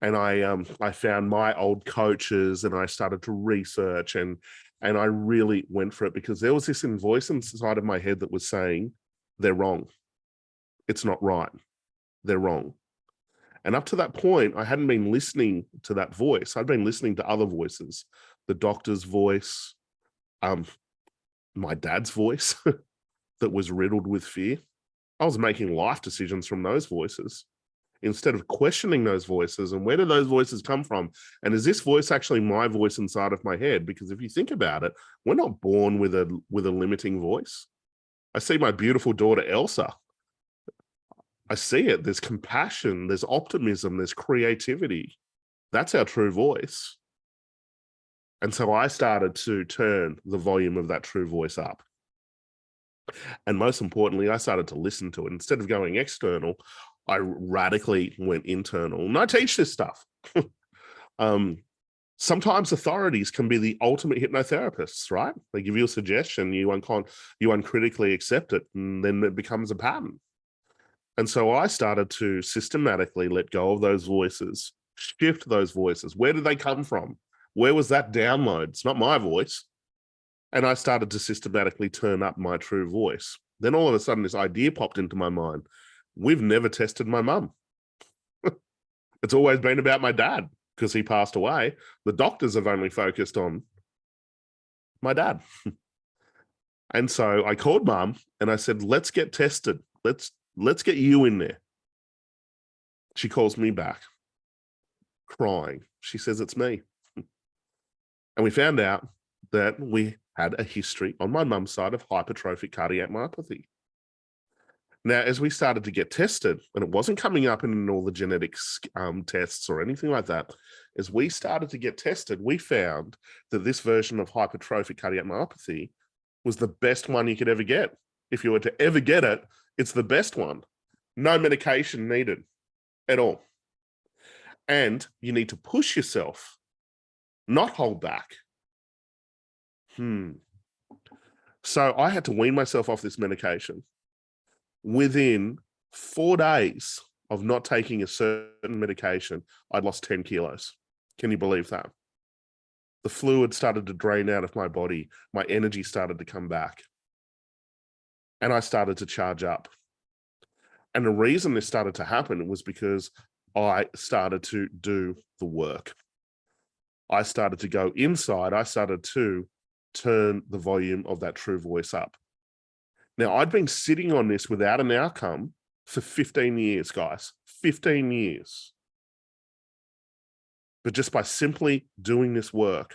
And I found my old coaches, and I started to research, and I really went for it, because there was this voice inside of my head that was saying, they're wrong. It's not right. They're wrong. And up to that point, I hadn't been listening to that voice. I'd been listening to other voices, the doctor's voice, my dad's voice that was riddled with fear. I was making life decisions from those voices instead of questioning those voices. And where do those voices come from? And is this voice actually my voice inside of my head? Because if you think about it, we're not born with a limiting voice. I see my beautiful daughter, Elsa. I see it. There's compassion, there's optimism, there's creativity. That's our true voice. And so I started to turn the volume of that true voice up. And most importantly, I started to listen to it. Instead of going external, I radically went internal. And I teach this stuff. Sometimes authorities can be the ultimate hypnotherapists, right? They give you a suggestion, you uncritically accept it, and then it becomes a pattern. And so I started to systematically let go of those voices, shift those voices. Where did they come from? Where was that download? It's not my voice. And I started to systematically turn up my true voice. Then all of a sudden, this idea popped into my mind. We've never tested my mum. It's always been about my dad, because he passed away. The doctors have only focused on my dad. And so I called mum and I said, let's get tested. Let's get you in there. She calls me back, crying. She says, it's me. And we found out that we had a history on my mum's side of hypertrophic cardiac myopathy. Now, as we started to get tested, and it wasn't coming up in all the genetics tests or anything like that, as we started to get tested, we found that this version of hypertrophic cardiac myopathy was the best one you could ever get. If you were to ever get it, it's the best one. No medication needed at all. And you need to push yourself, not hold back. So I had to wean myself off this medication. Within 4 days of not taking a certain medication, I'd lost 10 kilos. Can you believe that? The fluid started to drain out of my body. My energy started to come back. And I started to charge up. And the reason this started to happen was because I started to do the work. I started to go inside. I started to turn the volume of that true voice up. Now, I'd been sitting on this without an outcome for 15 years, guys, 15 years. But just by simply doing this work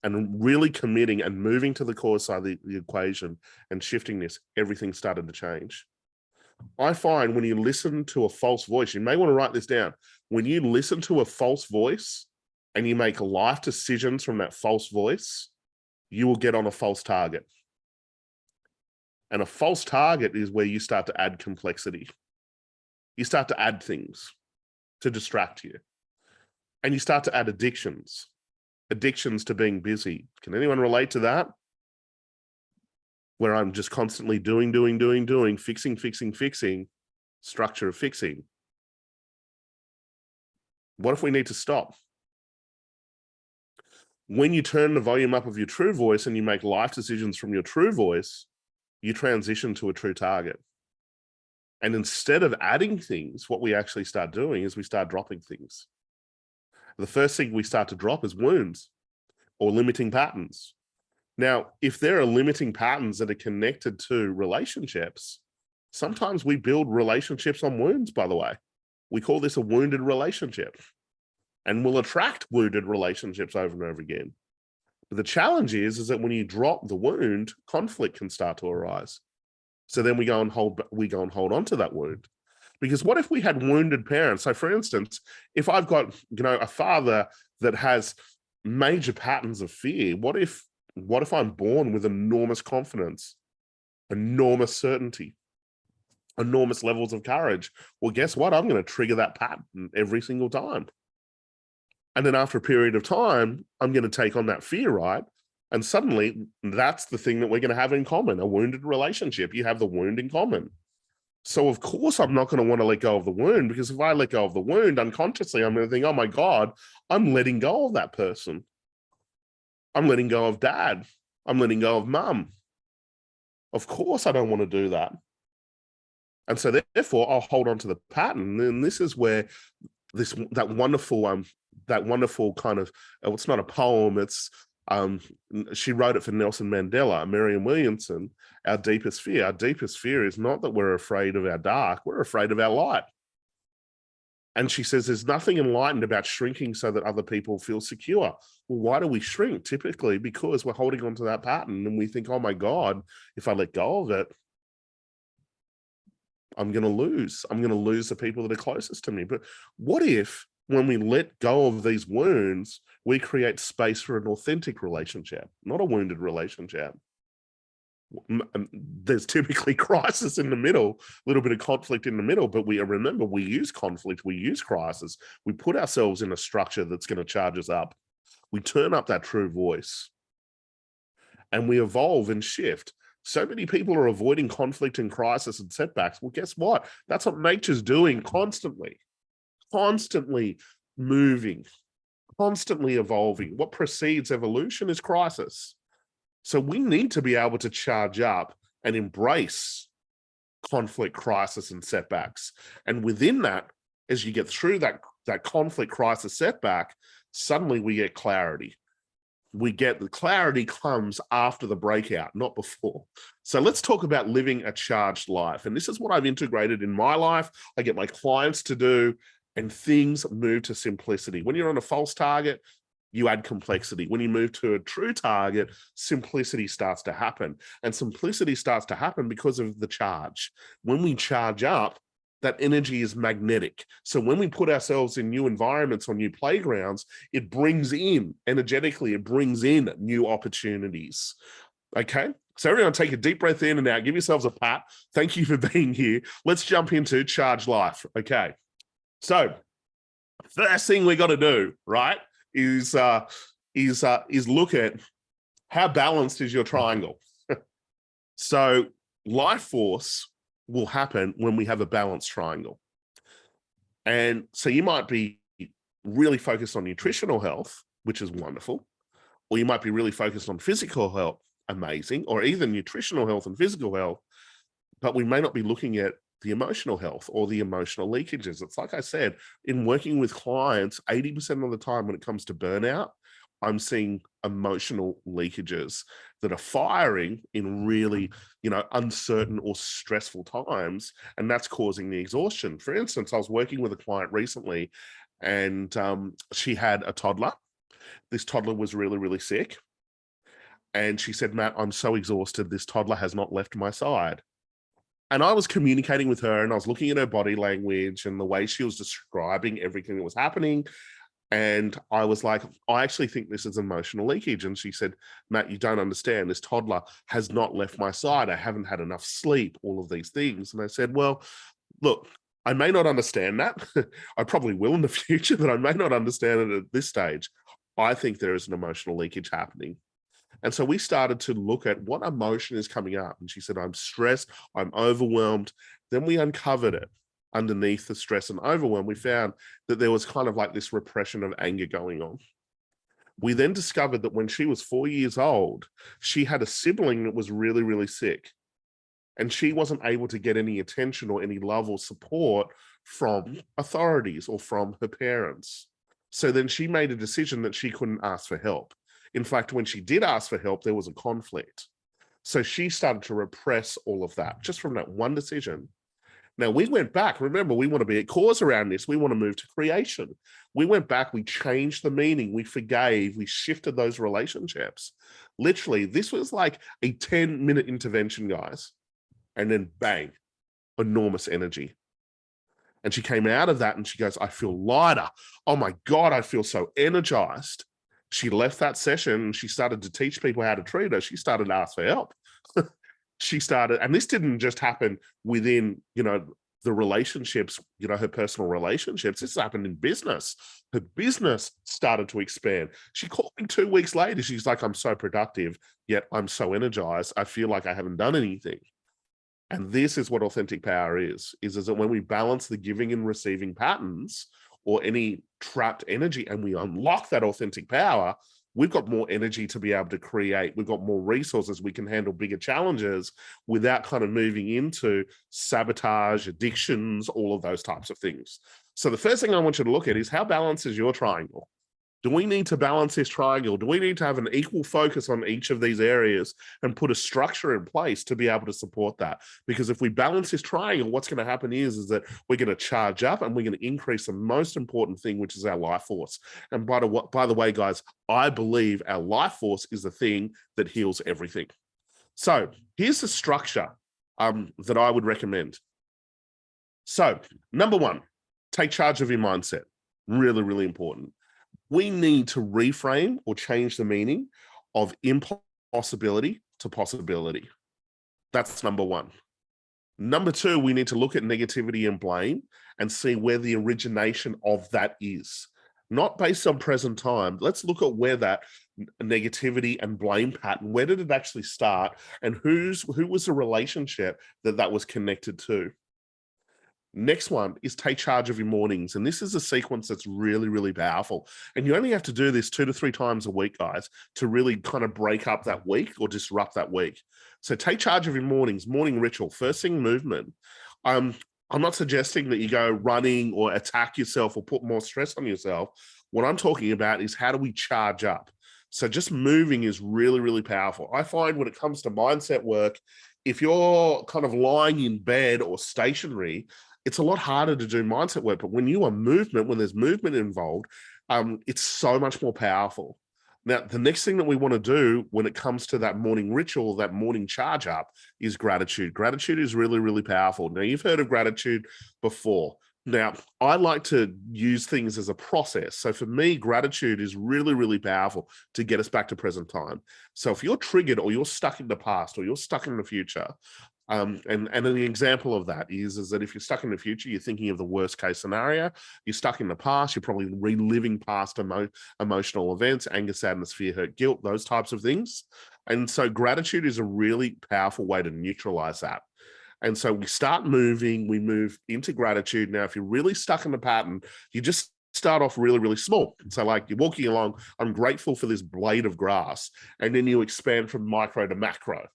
and really committing and moving to the core side of the equation and shifting this, everything started to change. I find when you listen to a false voice, you may want to write this down. When you listen to a false voice and you make life decisions from that false voice, you will get on a false target. And a false target is where you start to add complexity. You start to add things to distract you. And you start to add addictions to being busy. Can anyone relate to that? Where I'm just constantly doing, fixing, structure of fixing. What if we need to stop? When you turn the volume up of your true voice and you make life decisions from your true voice, you transition to a true target. And instead of adding things, what we actually start doing is we start dropping things. The first thing we start to drop is wounds or limiting patterns. Now, if there are limiting patterns that are connected to relationships, sometimes we build relationships on wounds, by the way. We call this a wounded relationship, and we'll attract wounded relationships over and over again. But the challenge is that when you drop the wound, conflict can start to arise. So then we go and hold on to that wound. Because what if we had wounded parents? So for instance, if I've got, a father that has major patterns of fear, what if I'm born with enormous confidence, enormous certainty, enormous levels of courage? Well, guess what? I'm going to trigger that pattern every single time. And then after a period of time, I'm going to take on that fear, right? And suddenly that's the thing that we're going to have in common, a wounded relationship. You have the wound in common. So of course, I'm not going to want to let go of the wound, because if I let go of the wound unconsciously, I'm going to think, oh my God, I'm letting go of that person. I'm letting go of dad. I'm letting go of mum. Of course, I don't want to do that. And so therefore, I'll hold on to the pattern. And this is where that wonderful kind of, it's not a poem, it's she wrote it for Nelson Mandela, Marianne Williamson, our deepest fear. Our deepest fear is not that we're afraid of our dark, we're afraid of our light. And she says there's nothing enlightened about shrinking so that other people feel secure. Well, why do we shrink? Typically because we're holding on to that pattern and we think, oh my God, if I let go of it, I'm going to lose the people that are closest to me. But what if when we let go of these wounds, we create space for an authentic relationship, not a wounded relationship? There's typically crisis in the middle, a little bit of conflict in the middle, but remember, we use conflict, we use crisis, we put ourselves in a structure that's going to charge us up. We turn up that true voice and we evolve and shift. So many people are avoiding conflict and crisis and setbacks. Well, guess what? That's what nature's doing constantly moving, constantly evolving. What precedes evolution is crisis. So we need to be able to charge up and embrace conflict, crisis, and setbacks. And within that, as you get through that conflict, crisis, setback, suddenly we get clarity. The clarity comes after the breakout, not before. So let's talk about living a charged life. And this is what I've integrated in my life. I get my clients to do, and things move to simplicity. When you're on a false target, you add complexity. When you move to a true target, simplicity starts to happen. And simplicity starts to happen because of the charge. When we charge up, that energy is magnetic. So when we put ourselves in new environments or new playgrounds, it brings in, energetically, it brings in new opportunities. Okay? So everyone take a deep breath in and out. Give yourselves a pat. Thank you for being here. Let's jump into charged life. Okay. So first thing we got to do, right, is look at how balanced is your triangle. So life force will happen when we have a balanced triangle. And so you might be really focused on nutritional health, which is wonderful, or you might be really focused on physical health, amazing, or either nutritional health and physical health, but we may not be looking at the emotional health or the emotional leakages. It's like I said, in working with clients, 80% of the time when it comes to burnout, I'm seeing emotional leakages that are firing in really, uncertain or stressful times, and that's causing the exhaustion. For instance, I was working with a client recently, and she had a toddler. This toddler was really, really sick. And she said, Matt, I'm so exhausted. This toddler has not left my side. And I was communicating with her, and I was looking at her body language and the way she was describing everything that was happening. And I was like, I actually think this is emotional leakage. And she said, Matt, you don't understand. This toddler has not left my side. I haven't had enough sleep, all of these things. And I said, well, look, I may not understand that. I probably will in the future, but I may not understand it at this stage. I think there is an emotional leakage happening. And so we started to look at what emotion is coming up. And she said, I'm stressed, I'm overwhelmed. Then we uncovered it underneath the stress and overwhelm. We found that there was kind of like this repression of anger going on. We then discovered that when she was 4 years old, she had a sibling that was really, really sick. And she wasn't able to get any attention or any love or support from authorities or from her parents. So then she made a decision that she couldn't ask for help. In fact, when she did ask for help, there was a conflict. So she started to repress all of that just from that one decision. Now we went back. Remember, we want to be at cause around this. We want to move to creation. We went back, we changed the meaning, we forgave, we shifted those relationships. Literally, this was like a 10-minute intervention, guys. And then bang, enormous energy. And she came out of that and she goes, I feel lighter. Oh my God, I feel so energized. She left that session and she started to teach people how to treat her. She started to ask for help. She started, and this didn't just happen within, the relationships, her personal relationships. This happened in business. Her business started to expand. She called me 2 weeks later. She's like, I'm so productive, yet I'm so energized. I feel like I haven't done anything. And this is what authentic power is that when we balance the giving and receiving patterns or any trapped energy and we unlock that authentic power, we've got more energy to be able to create. We've got more resources. We can handle bigger challenges without kind of moving into sabotage, addictions, all of those types of things. So the first thing I want you to look at is, how balanced is your triangle? Do we need to balance this triangle? Do we need to have an equal focus on each of these areas and put a structure in place to be able to support that? Because if we balance this triangle, what's going to happen is that we're going to charge up and we're going to increase the most important thing, which is our life force. And by the way, guys, I believe our life force is the thing that heals everything. So here's the structure that I would recommend. So number one, take charge of your mindset. Really, really important. We need to reframe or change the meaning of impossibility to possibility. That's number one. Number two, we need to look at negativity and blame and see where the origination of that is. Not based on present time. Let's look at where that negativity and blame pattern, where did it actually start, and who was the relationship that was connected to. Next one is take charge of your mornings. And this is a sequence that's really, really powerful. And you only have to do this 2 to 3 times a week, guys, to really kind of break up that week or disrupt that week. So take charge of your mornings, morning ritual, first thing movement. I'm not suggesting that you go running or attack yourself or put more stress on yourself. What I'm talking about is, how do we charge up? So just moving is really, really powerful. I find when it comes to mindset work, if you're kind of lying in bed or stationary, it's a lot harder to do mindset work. But when you are when there's movement involved, it's so much more powerful. Now, the next thing that we want to do when it comes to that morning ritual, that morning charge up, is gratitude. Gratitude is really, really powerful. Now, you've heard of gratitude before. Now, I like to use things as a process. So for me, gratitude is really, really powerful to get us back to present time. So if you're triggered or you're stuck in the past or you're stuck in the future, and an example of that is that if you're stuck in the future, you're thinking of the worst case scenario. You're stuck in the past, you're probably reliving past emotional events, anger, sadness, fear, hurt, guilt, those types of things. And so gratitude is a really powerful way to neutralize that. And so we start moving, we move into gratitude. Now, if you're really stuck in the pattern, you just start off really, really small. So like you're walking along, I'm grateful for this blade of grass. And then you expand from micro to macro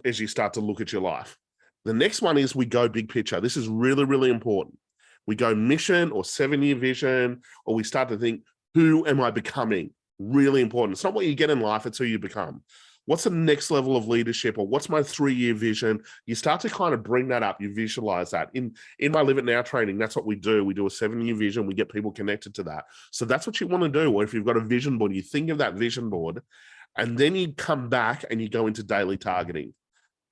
as you start to look at your life. The next one is we go big picture. This is really, really important. We go mission or 7-year vision, or we start to think, who am I becoming? Really important. It's not what you get in life, it's who you become. What's the next level of leadership, or what's my 3-year vision? You start to kind of bring that up. You visualize that. In my Live It Now training, that's what we do. We do a 7-year vision. We get people connected to that. So that's what you want to do. Or if you've got a vision board, you think of that vision board, and then you come back and you go into daily targeting.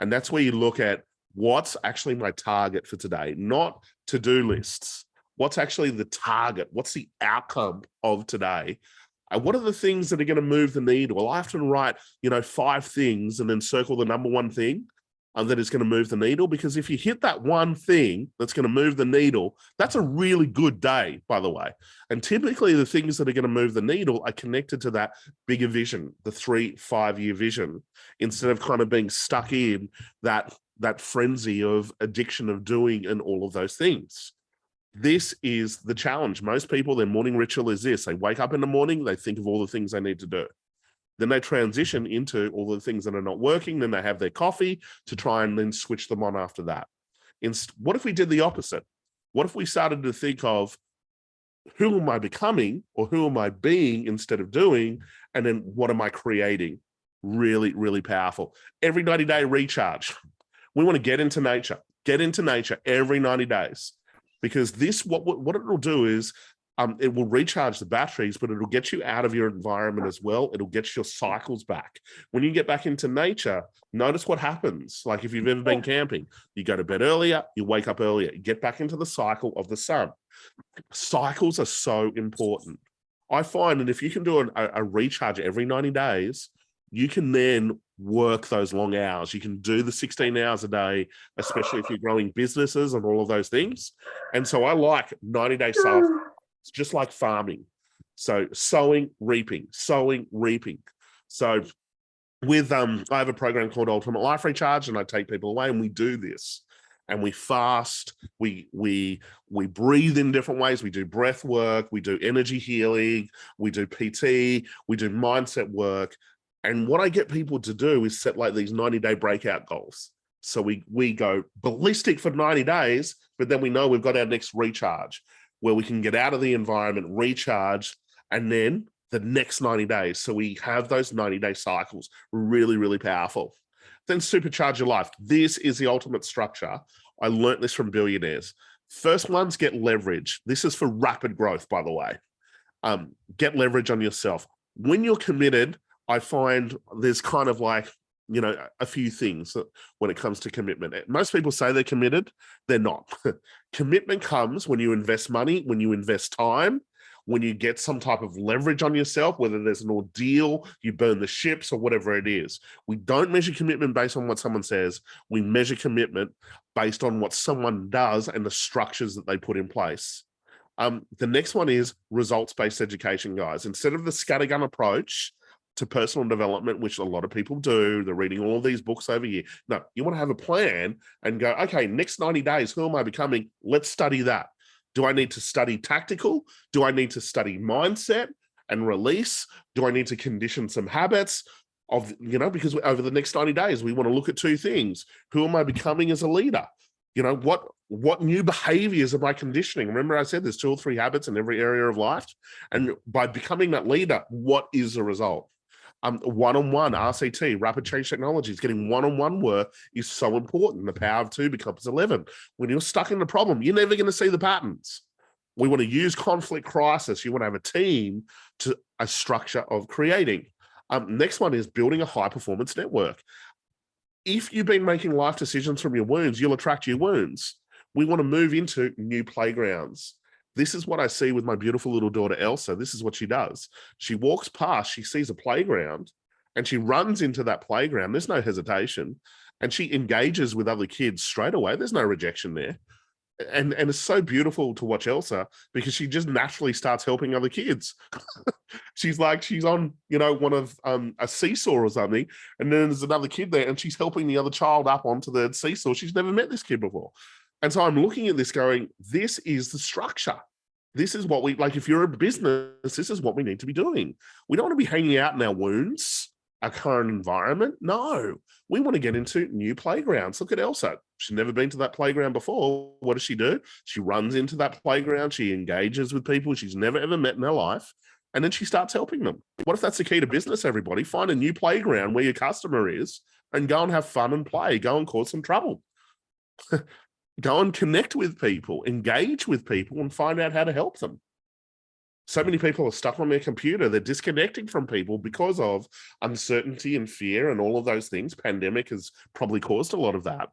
And that's where you look at what's actually my target for today, not to-do lists. What's actually the target? What's the outcome of today? And what are the things that are going to move the needle? Well, I often write, 5 things and then circle the number 1 thing that is going to move the needle. Because if you hit that one thing that's going to move the needle, that's a really good day, by the way. And typically the things that are going to move the needle are connected to that bigger vision, the 3-5-year vision, instead of kind of being stuck in that frenzy of addiction of doing and all of those things. This is the challenge. Most people, their morning ritual is this. They wake up in the morning, they think of all the things they need to do. Then they transition into all the things that are not working. Then they have their coffee to try and then switch them on after that. What if we did the opposite? What if we started to think of who am I becoming or who am I being instead of doing? And then what am I creating? Really, really powerful. Every 90-day recharge. We want to get into nature every 90 days. Because this, what it will do is it will recharge the batteries, but it'll get you out of your environment as well. It'll get your cycles back. When you get back into nature, notice what happens. Like if you've ever been camping, you go to bed earlier, you wake up earlier, you get back into the cycle of the sun. Cycles are so important. I find that if you can do a recharge every 90 days, you can then work those long hours. You can do the 16 hours a day, especially if you're growing businesses and all of those things. And so I like 90-day cycles. It's just like farming. So sowing, reaping. So with I have a program called Ultimate Life Recharge, and I take people away and we do this. And we fast, we breathe in different ways. We do breath work, we do energy healing, we do PT, we do mindset work. And what I get people to do is set like these 90-day breakout goals. So we go ballistic for 90 days, but then we know we've got our next recharge where we can get out of the environment, recharge, and then the next 90 days. So we have those 90-day cycles, really, really powerful. Then supercharge your life. This is the ultimate structure. I learned this from billionaires. First ones, get leverage. This is for rapid growth, by the way. Get leverage on yourself. When you're committed, I find there's kind of like, a few things when it comes to commitment. Most people say they're committed. They're not. Commitment comes when you invest money, when you invest time, when you get some type of leverage on yourself, whether there's an ordeal, you burn the ships or whatever it is. We don't measure commitment based on what someone says. We measure commitment based on what someone does and the structures that they put in place. The next one is results-based education, guys. Instead of the scattergun approach to personal development, which a lot of people do, they're reading all of these books over here. No, you want to have a plan and go, okay, next 90 days, who am I becoming? Let's study that. Do I need to study tactical? Do I need to study mindset and release? Do I need to condition some habits because over the next 90 days, we want to look at 2 things. Who am I becoming as a leader? What new behaviors am I conditioning? Remember I said there's 2 or 3 habits in every area of life. And by becoming that leader, what is the result? One-on-one, RCT, rapid change technologies, getting one-on-one work is so important. The power of 2 becomes 11. When you're stuck in the problem, you're never going to see the patterns. We want to use conflict crisis. You want to have a team to a structure of creating. Next one is building a high-performance network. If you've been making life decisions from your wounds, you'll attract your wounds. We want to move into new playgrounds. This is what I see with my beautiful little daughter, Elsa. This is what she does. She walks past, she sees a playground, and she runs into that playground. There's no hesitation. And she engages with other kids straight away. There's no rejection there. And it's so beautiful to watch Elsa because she just naturally starts helping other kids. She's on, one of a seesaw or something, and then there's another kid there, and she's helping the other child up onto the seesaw. She's never met this kid before. And so I'm looking at this going, this is the structure. This is what we, like, if you're a business, this is what we need to be doing. We don't want to be hanging out in our wounds, our current environment. No, we want to get into new playgrounds. Look at Elsa. She's never been to that playground before. What does she do? She runs into that playground. She engages with people she's never, ever met in her life. And then she starts helping them. What if that's the key to business, everybody? Find a new playground where your customer is and go and have fun and play. Go and cause some trouble. Go and connect with people, engage with people, and find out how to help them. So many people are stuck on their computer. They're disconnecting from people because of uncertainty and fear and all of those things. Pandemic has probably caused a lot of that.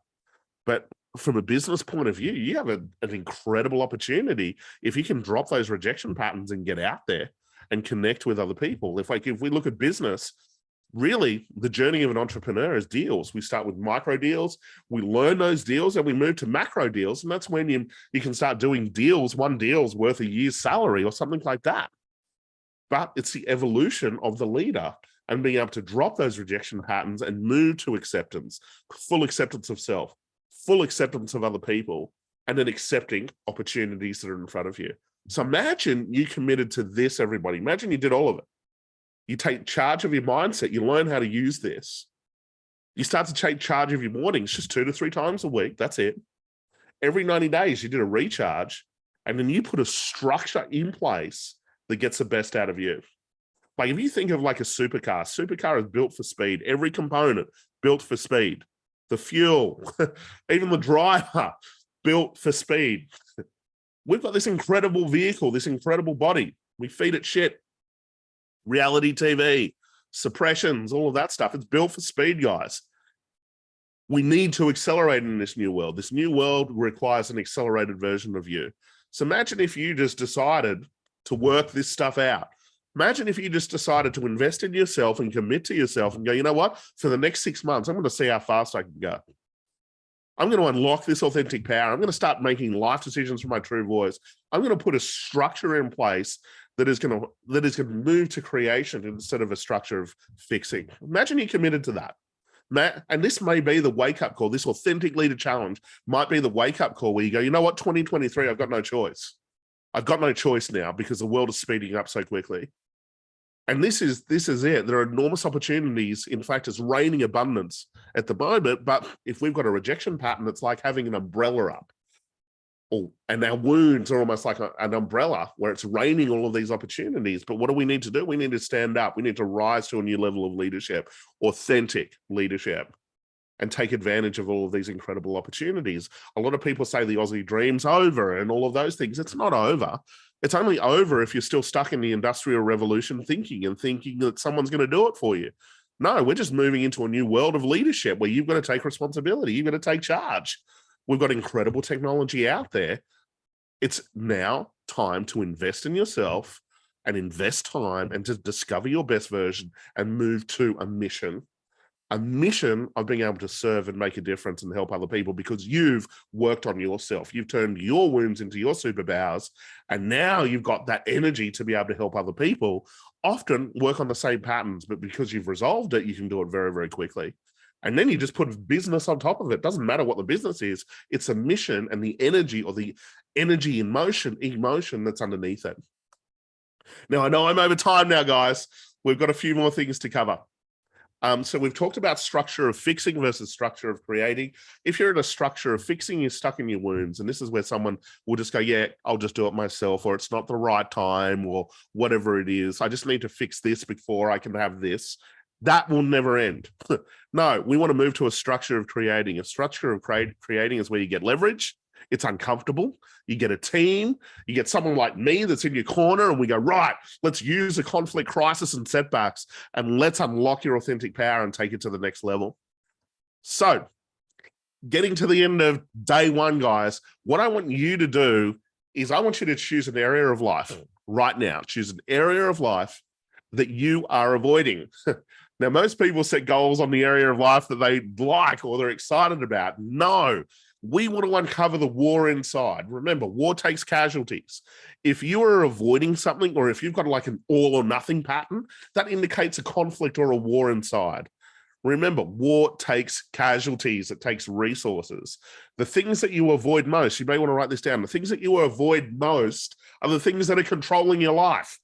But from a business point of view, you have an incredible opportunity if you can drop those rejection patterns and get out there and connect with other people. If we look at business, really the journey of an entrepreneur is deals. We start with micro deals, we learn those deals, and we move to macro deals. And that's when you can start doing deals. One deal's worth a year's salary or something like that. But it's the evolution of the leader and being able to drop those rejection patterns and move to acceptance, full acceptance of self, full acceptance of other people, and then accepting opportunities that are in front of you. So imagine you committed to this, everybody. Imagine you did all of it. You take charge of your mindset. You learn how to use this. You start to take charge of your mornings just 2 to 3 times a week. That's it. Every 90 days, you did a recharge, and then you put a structure in place that gets the best out of you. Like if you think of like a supercar is built for speed. Every component built for speed. The fuel, even the driver, built for speed. We've got this incredible vehicle, this incredible body. We feed it shit. Reality TV, suppressions, all of that stuff. It's built for speed, guys. We need to accelerate in this new world. This new world requires an accelerated version of you. So imagine if you just decided to work this stuff out. Imagine if you just decided to invest in yourself and commit to yourself and go, you know what? For the next 6 months, I'm going to see how fast I can go. I'm going to unlock this authentic power. I'm going to start making life decisions from my true voice. I'm going to put a structure in place that is going to move to creation instead of a structure of fixing. Imagine you committed to that. And this may be the wake-up call. This authentic leader challenge might be the wake-up call where you go, you know what, 2023, I've got no choice. I've got no choice now because the world is speeding up so quickly. And this is it. There are enormous opportunities. In fact, it's raining abundance at the moment. But if we've got a rejection pattern, it's like having an umbrella up. And our wounds are almost like an umbrella where it's raining all of these opportunities. But what do we need to do? We need to stand up. We need to rise to a new level of leadership, authentic leadership, and take advantage of all of these incredible opportunities. A lot of people say the Aussie dream's over and all of those things. It's not over. It's only over if you're still stuck in the Industrial Revolution thinking that someone's going to do it for you. No, we're just moving into a new world of leadership where you've got to take responsibility. You've got to take charge. We've got incredible technology out there. It's now time to invest in yourself and invest time and to discover your best version and move to a mission of being able to serve and make a difference and help other people because you've worked on yourself. You've turned your wounds into your superpowers. And now you've got that energy to be able to help other people often work on the same patterns, but because you've resolved it, you can do it very, very quickly. And then you just put business on top of it. Doesn't matter what the business is. It's a mission and the energy or the energy in motion, emotion that's underneath it. Now, I know I'm over time now, guys. We've got a few more things to cover. So we've talked about structure of fixing versus structure of creating. If you're in a structure of fixing, you're stuck in your wounds. And this is where someone will just go, yeah, I'll just do it myself, or it's not the right time, or whatever it is. I just need to fix this before I can have this. That will never end. No, we want to move to a structure of creating. A structure of creating is where you get leverage. It's uncomfortable. You get a team. You get someone like me that's in your corner, and we go, right, let's use a conflict, crisis, and setbacks, and let's unlock your authentic power and take it to the next level. So getting to the end of day one, guys, what I want you to do is I want you to choose an area of life right now. Choose an area of life that you are avoiding. Now, most people set goals on the area of life that they like or they're excited about. No, We want to uncover the war inside. Remember, war takes casualties. If you are avoiding something, or if you've got like an all or nothing pattern, that indicates a conflict or a war inside. Remember, war takes casualties. It takes resources. The things that you avoid most, you may want to write this down. The things that you avoid most are the things that are controlling your life.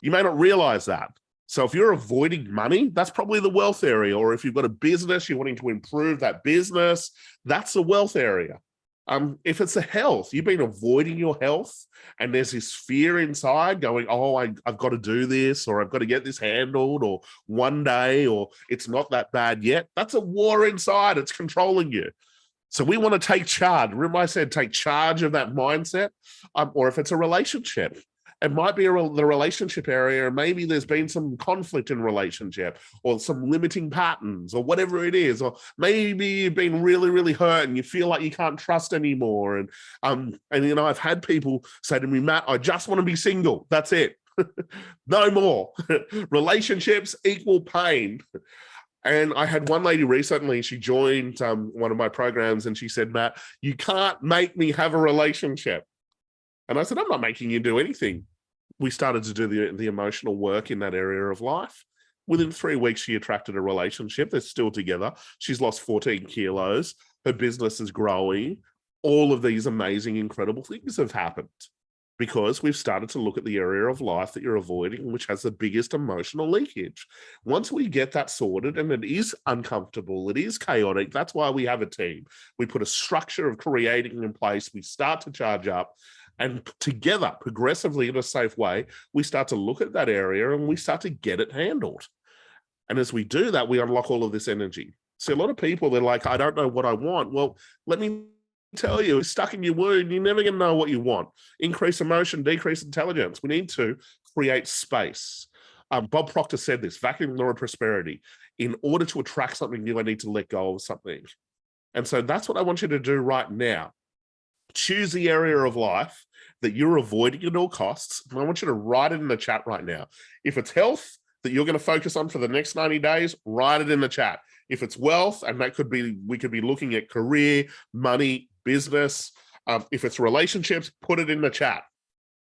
You may not realize that. So if you're avoiding money, that's probably the wealth area. Or if you've got a business, you're wanting to improve that business, that's the wealth area. If it's the health, you've been avoiding your health and there's this fear inside going, oh, I've got to do this, or I've got to get this handled, or one day, or it's not that bad yet. That's a war inside. It's controlling you. So we want to take charge. Remember I said take charge of that mindset, or if it's a relationship, it might be the relationship area, or maybe there's been some conflict in relationship, or some limiting patterns, or whatever it is, or maybe you've been really, really hurt and you feel like you can't trust anymore. And you know, I've had people say to me, Matt, I just want to be single. That's it. No more. Relationships equal pain. And I had one lady recently, she joined one of my programs, and she said, Matt, you can't make me have a relationship. And I said, I'm not making you do anything. We started to do the emotional work in that area of life. Within 3 weeks, she attracted a relationship. They're still together. She's lost 14 kilos. Her business is growing. All of these amazing, incredible things have happened because we've started to look at the area of life that you're avoiding, which has the biggest emotional leakage. Once we get that sorted, and it is uncomfortable, it is chaotic, that's why we have a team. We put a structure of creating in place. We start to charge up. And together, progressively in a safe way, we start to look at that area and we start to get it handled. And as we do that, we unlock all of this energy. So a lot of people, they're like, I don't know what I want. Well, let me tell you, it's stuck in your wound. You're never going to know what you want. Increase emotion, decrease intelligence. We need to create space. Bob Proctor said this, vacuum law of prosperity. In order to attract something new, I need to let go of something. And so that's what I want you to do right now. Choose the area of life that you're avoiding at all costs. And I want you to write it in the chat right now. If it's health that you're going to focus on for the next 90 days, write it in the chat. If it's wealth, and that could be, we could be looking at career, money, business. If it's relationships, put it in the chat.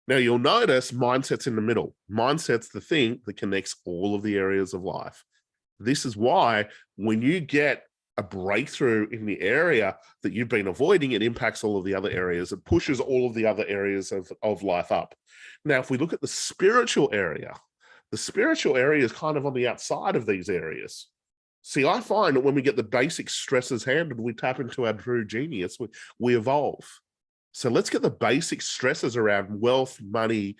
Now you'll notice mindset's in the middle. Mindset's the thing that connects all of the areas of life. This is why when you get a breakthrough in the area that you've been avoiding, it impacts all of the other areas. It pushes all of the other areas of life up. Now, if we look at the spiritual area is kind of on the outside of these areas. See, I find that when we get the basic stresses handled, we tap into our true genius, we evolve. So let's get the basic stresses around wealth, money,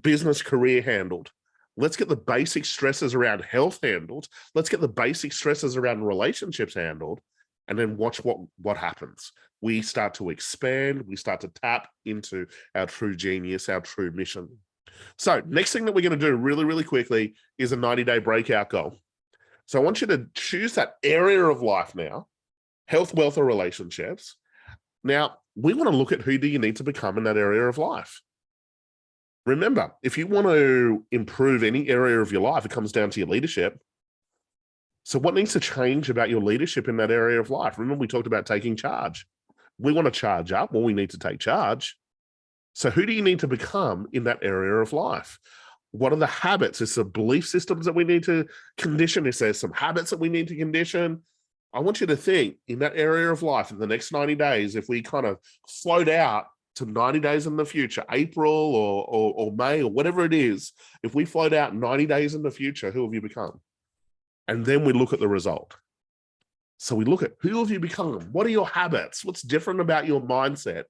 business, career handled. Let's get the basic stresses around health handled. Let's get the basic stresses around relationships handled, and then watch what happens. We start to expand. We start to tap into our true genius, our true mission. So next thing that we're going to do really, really quickly is a 90-day breakout goal. So I want you to choose that area of life now, health, wealth, or relationships. Now, we want to look at who do you need to become in that area of life. Remember, if you want to improve any area of your life, it comes down to your leadership. So what needs to change about your leadership in that area of life? Remember, we talked about taking charge. We want to charge up. Well, we need to take charge. So who do you need to become in that area of life? What are the habits? Is there belief systems that we need to condition? Is there some habits that we need to condition? I want you to think in that area of life in the next 90 days, if we kind of float out to 90 days in the future, April or May or whatever it is, if we float out 90 days in the future, who have you become? And then we look at the result. So we look at who have you become? What are your habits? What's different about your mindset?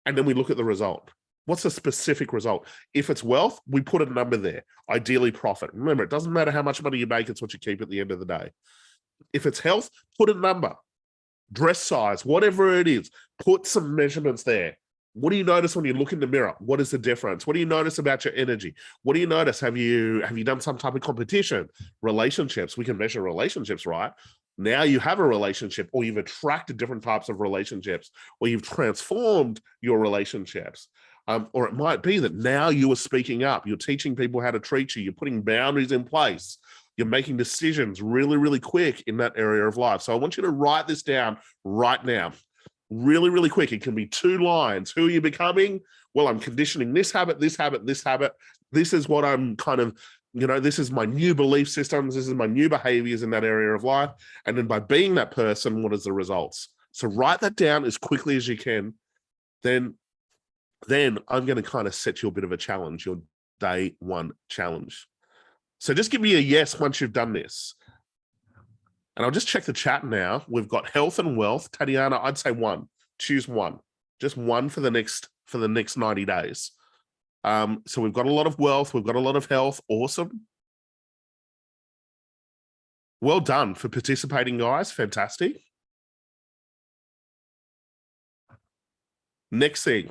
And then we look at the result. What's a specific result? If it's wealth, we put a number there, ideally profit. Remember, it doesn't matter how much money you make, it's what you keep at the end of the day. If it's health, put a number. Dress size, whatever it is, put some measurements there. What do you notice when you look in the mirror? What is the difference? What do you notice about your energy? What do you notice? Have you done some type of competition? Relationships, we can measure relationships, right? Now you have a relationship, or you've attracted different types of relationships, or you've transformed your relationships. Or it might be that now you are speaking up, you're teaching people how to treat you, you're putting boundaries in place You're making decisions really, really quick in that area of life. So I want you to write this down right now. Really, really quick. It can be 2 lines. Who are you becoming? Well, I'm conditioning this habit, this habit, this habit. This is what I'm kind of, this is my new belief systems. This is my new behaviors in that area of life. And then by being that person, what is the results? So write that down as quickly as you can. Then I'm going to kind of set you a bit of a challenge, your day 1 challenge. So just give me a yes once you've done this. And I'll just check the chat now. We've got health and wealth. Tatiana, I'd say 1. Choose 1. Just 1 for the next 90 days. So we've got a lot of wealth. We've got a lot of health. Awesome. Well done for participating, guys. Fantastic. Next thing.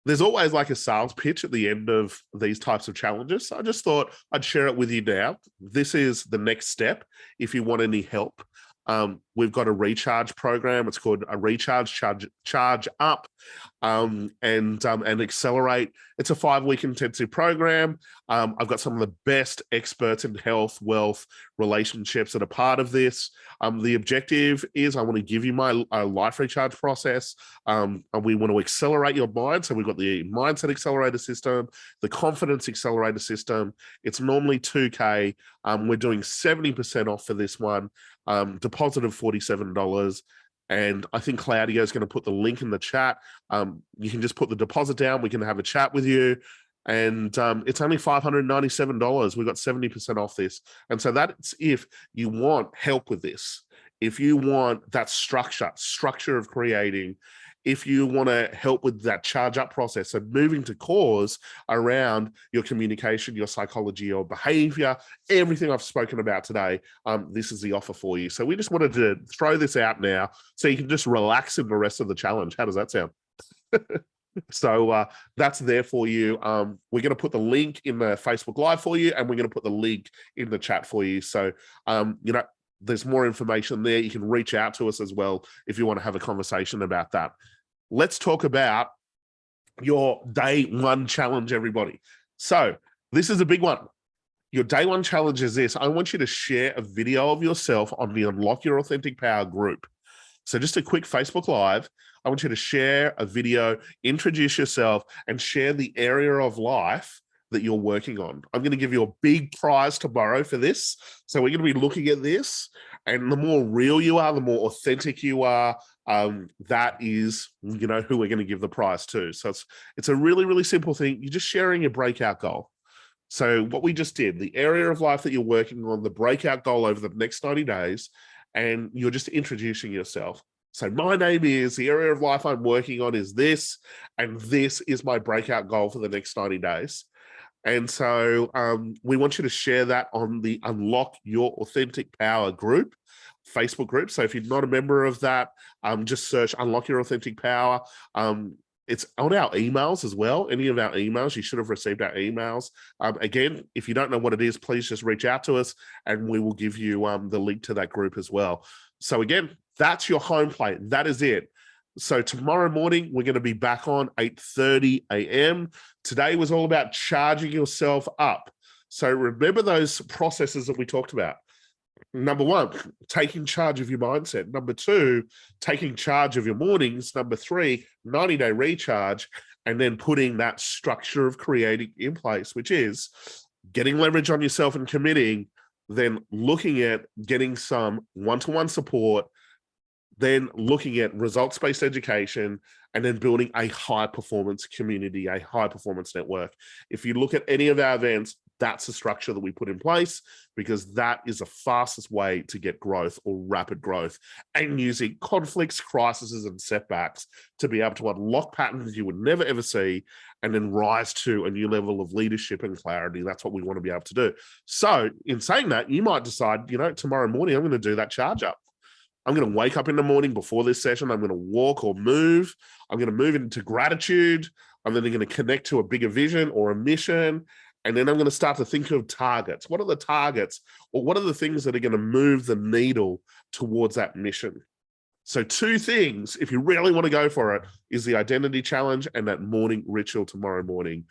There's always like a sales pitch at the end of these types of challenges. So I just thought I'd share it with you now. This is the next step. If you want any help, we've got a recharge program. It's called a recharge charge up and accelerate. It's a 5-week intensive program. I've got some of the best experts in health, wealth, relationships that are part of this. The objective is I want to give you my life recharge process. And we want to accelerate your mind. So we've got the mindset accelerator system, the confidence accelerator system. It's normally $2K. We're doing 70% off for this one. Deposit of $47. And I think Claudia is going to put the link in the chat. You can just put the deposit down. We can have a chat with you. And it's only $597. We've got 70% off this. And so that's if you want help with this. If you want that structure of creating, if you want to help with that charge up process and moving to cause around your communication, your psychology, your behavior, everything I've spoken about today, this is the offer for you. So we just wanted to throw this out now so you can just relax in the rest of the challenge. How does that sound? So that's there for you. We're going to put the link in the Facebook Live for you, and we're going to put the link in the chat for you. So, there's more information there. You can reach out to us as well if you want to have a conversation about that. Let's talk about your day 1 challenge, everybody. So this is a big one. Your day 1 challenge is this. I want you to share a video of yourself on the Unlock Your Authentic Power group. So just a quick Facebook Live. I want you to share a video, introduce yourself, and share the area of life that you're working on. I'm going to give you a big prize tomorrow for this. So we're going to be looking at this, and the more real you are, the more authentic you are, that is, who we're going to give the prize to. So it's a really, really simple thing. You're just sharing your breakout goal. So what we just did, the area of life that you're working on, the breakout goal over the next 90 days, and you're just introducing yourself. So my name is, the area of life I'm working on is this, and this is my breakout goal for the next 90 days. And so we want you to share that on the Unlock Your Authentic Power group, Facebook group. So if you're not a member of that, just search Unlock Your Authentic Power. It's on our emails as well. Any of our emails, you should have received our emails. Again, if you don't know what it is, please just reach out to us and we will give you the link to that group as well. So again, that's your home plate. That is it. So tomorrow morning, we're going to be back on 8:30 a.m. Today was all about charging yourself up. So remember those processes that we talked about. Number 1, taking charge of your mindset. Number 2, taking charge of your mornings. Number 3, 90-day recharge, and then putting that structure of creating in place, which is getting leverage on yourself and committing, then looking at getting some one-to-one support, then looking at results-based education, and then building a high-performance community, a high-performance network. If you look at any of our events, that's the structure that we put in place, because that is the fastest way to get growth or rapid growth, and using conflicts, crises, and setbacks to be able to unlock patterns you would never, ever see, and then rise to a new level of leadership and clarity. That's what we want to be able to do. So in saying that, you might decide, tomorrow morning, I'm going to do that charge up. I'm going to wake up in the morning before this session. I'm going to walk or move. I'm going to move into gratitude. I'm then going to connect to a bigger vision or a mission. And then I'm going to start to think of targets. What are the targets, or what are the things that are going to move the needle towards that mission? So 2 things, if you really want to go for it, is the identity challenge and that morning ritual tomorrow morning.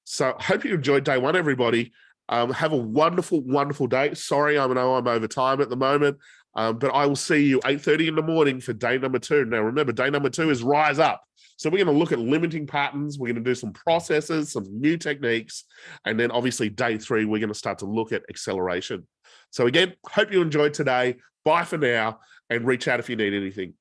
So I hope you enjoyed day 1, everybody. Have a wonderful, wonderful day. Sorry, I know I'm over time at the moment, but I will see you 8:30 in the morning for day number 2. Now, remember, day number 2 is rise up. So we're going to look at limiting patterns. We're going to do some processes, some new techniques. And then obviously day 3, we're going to start to look at acceleration. So again, hope you enjoyed today. Bye for now, and reach out if you need anything.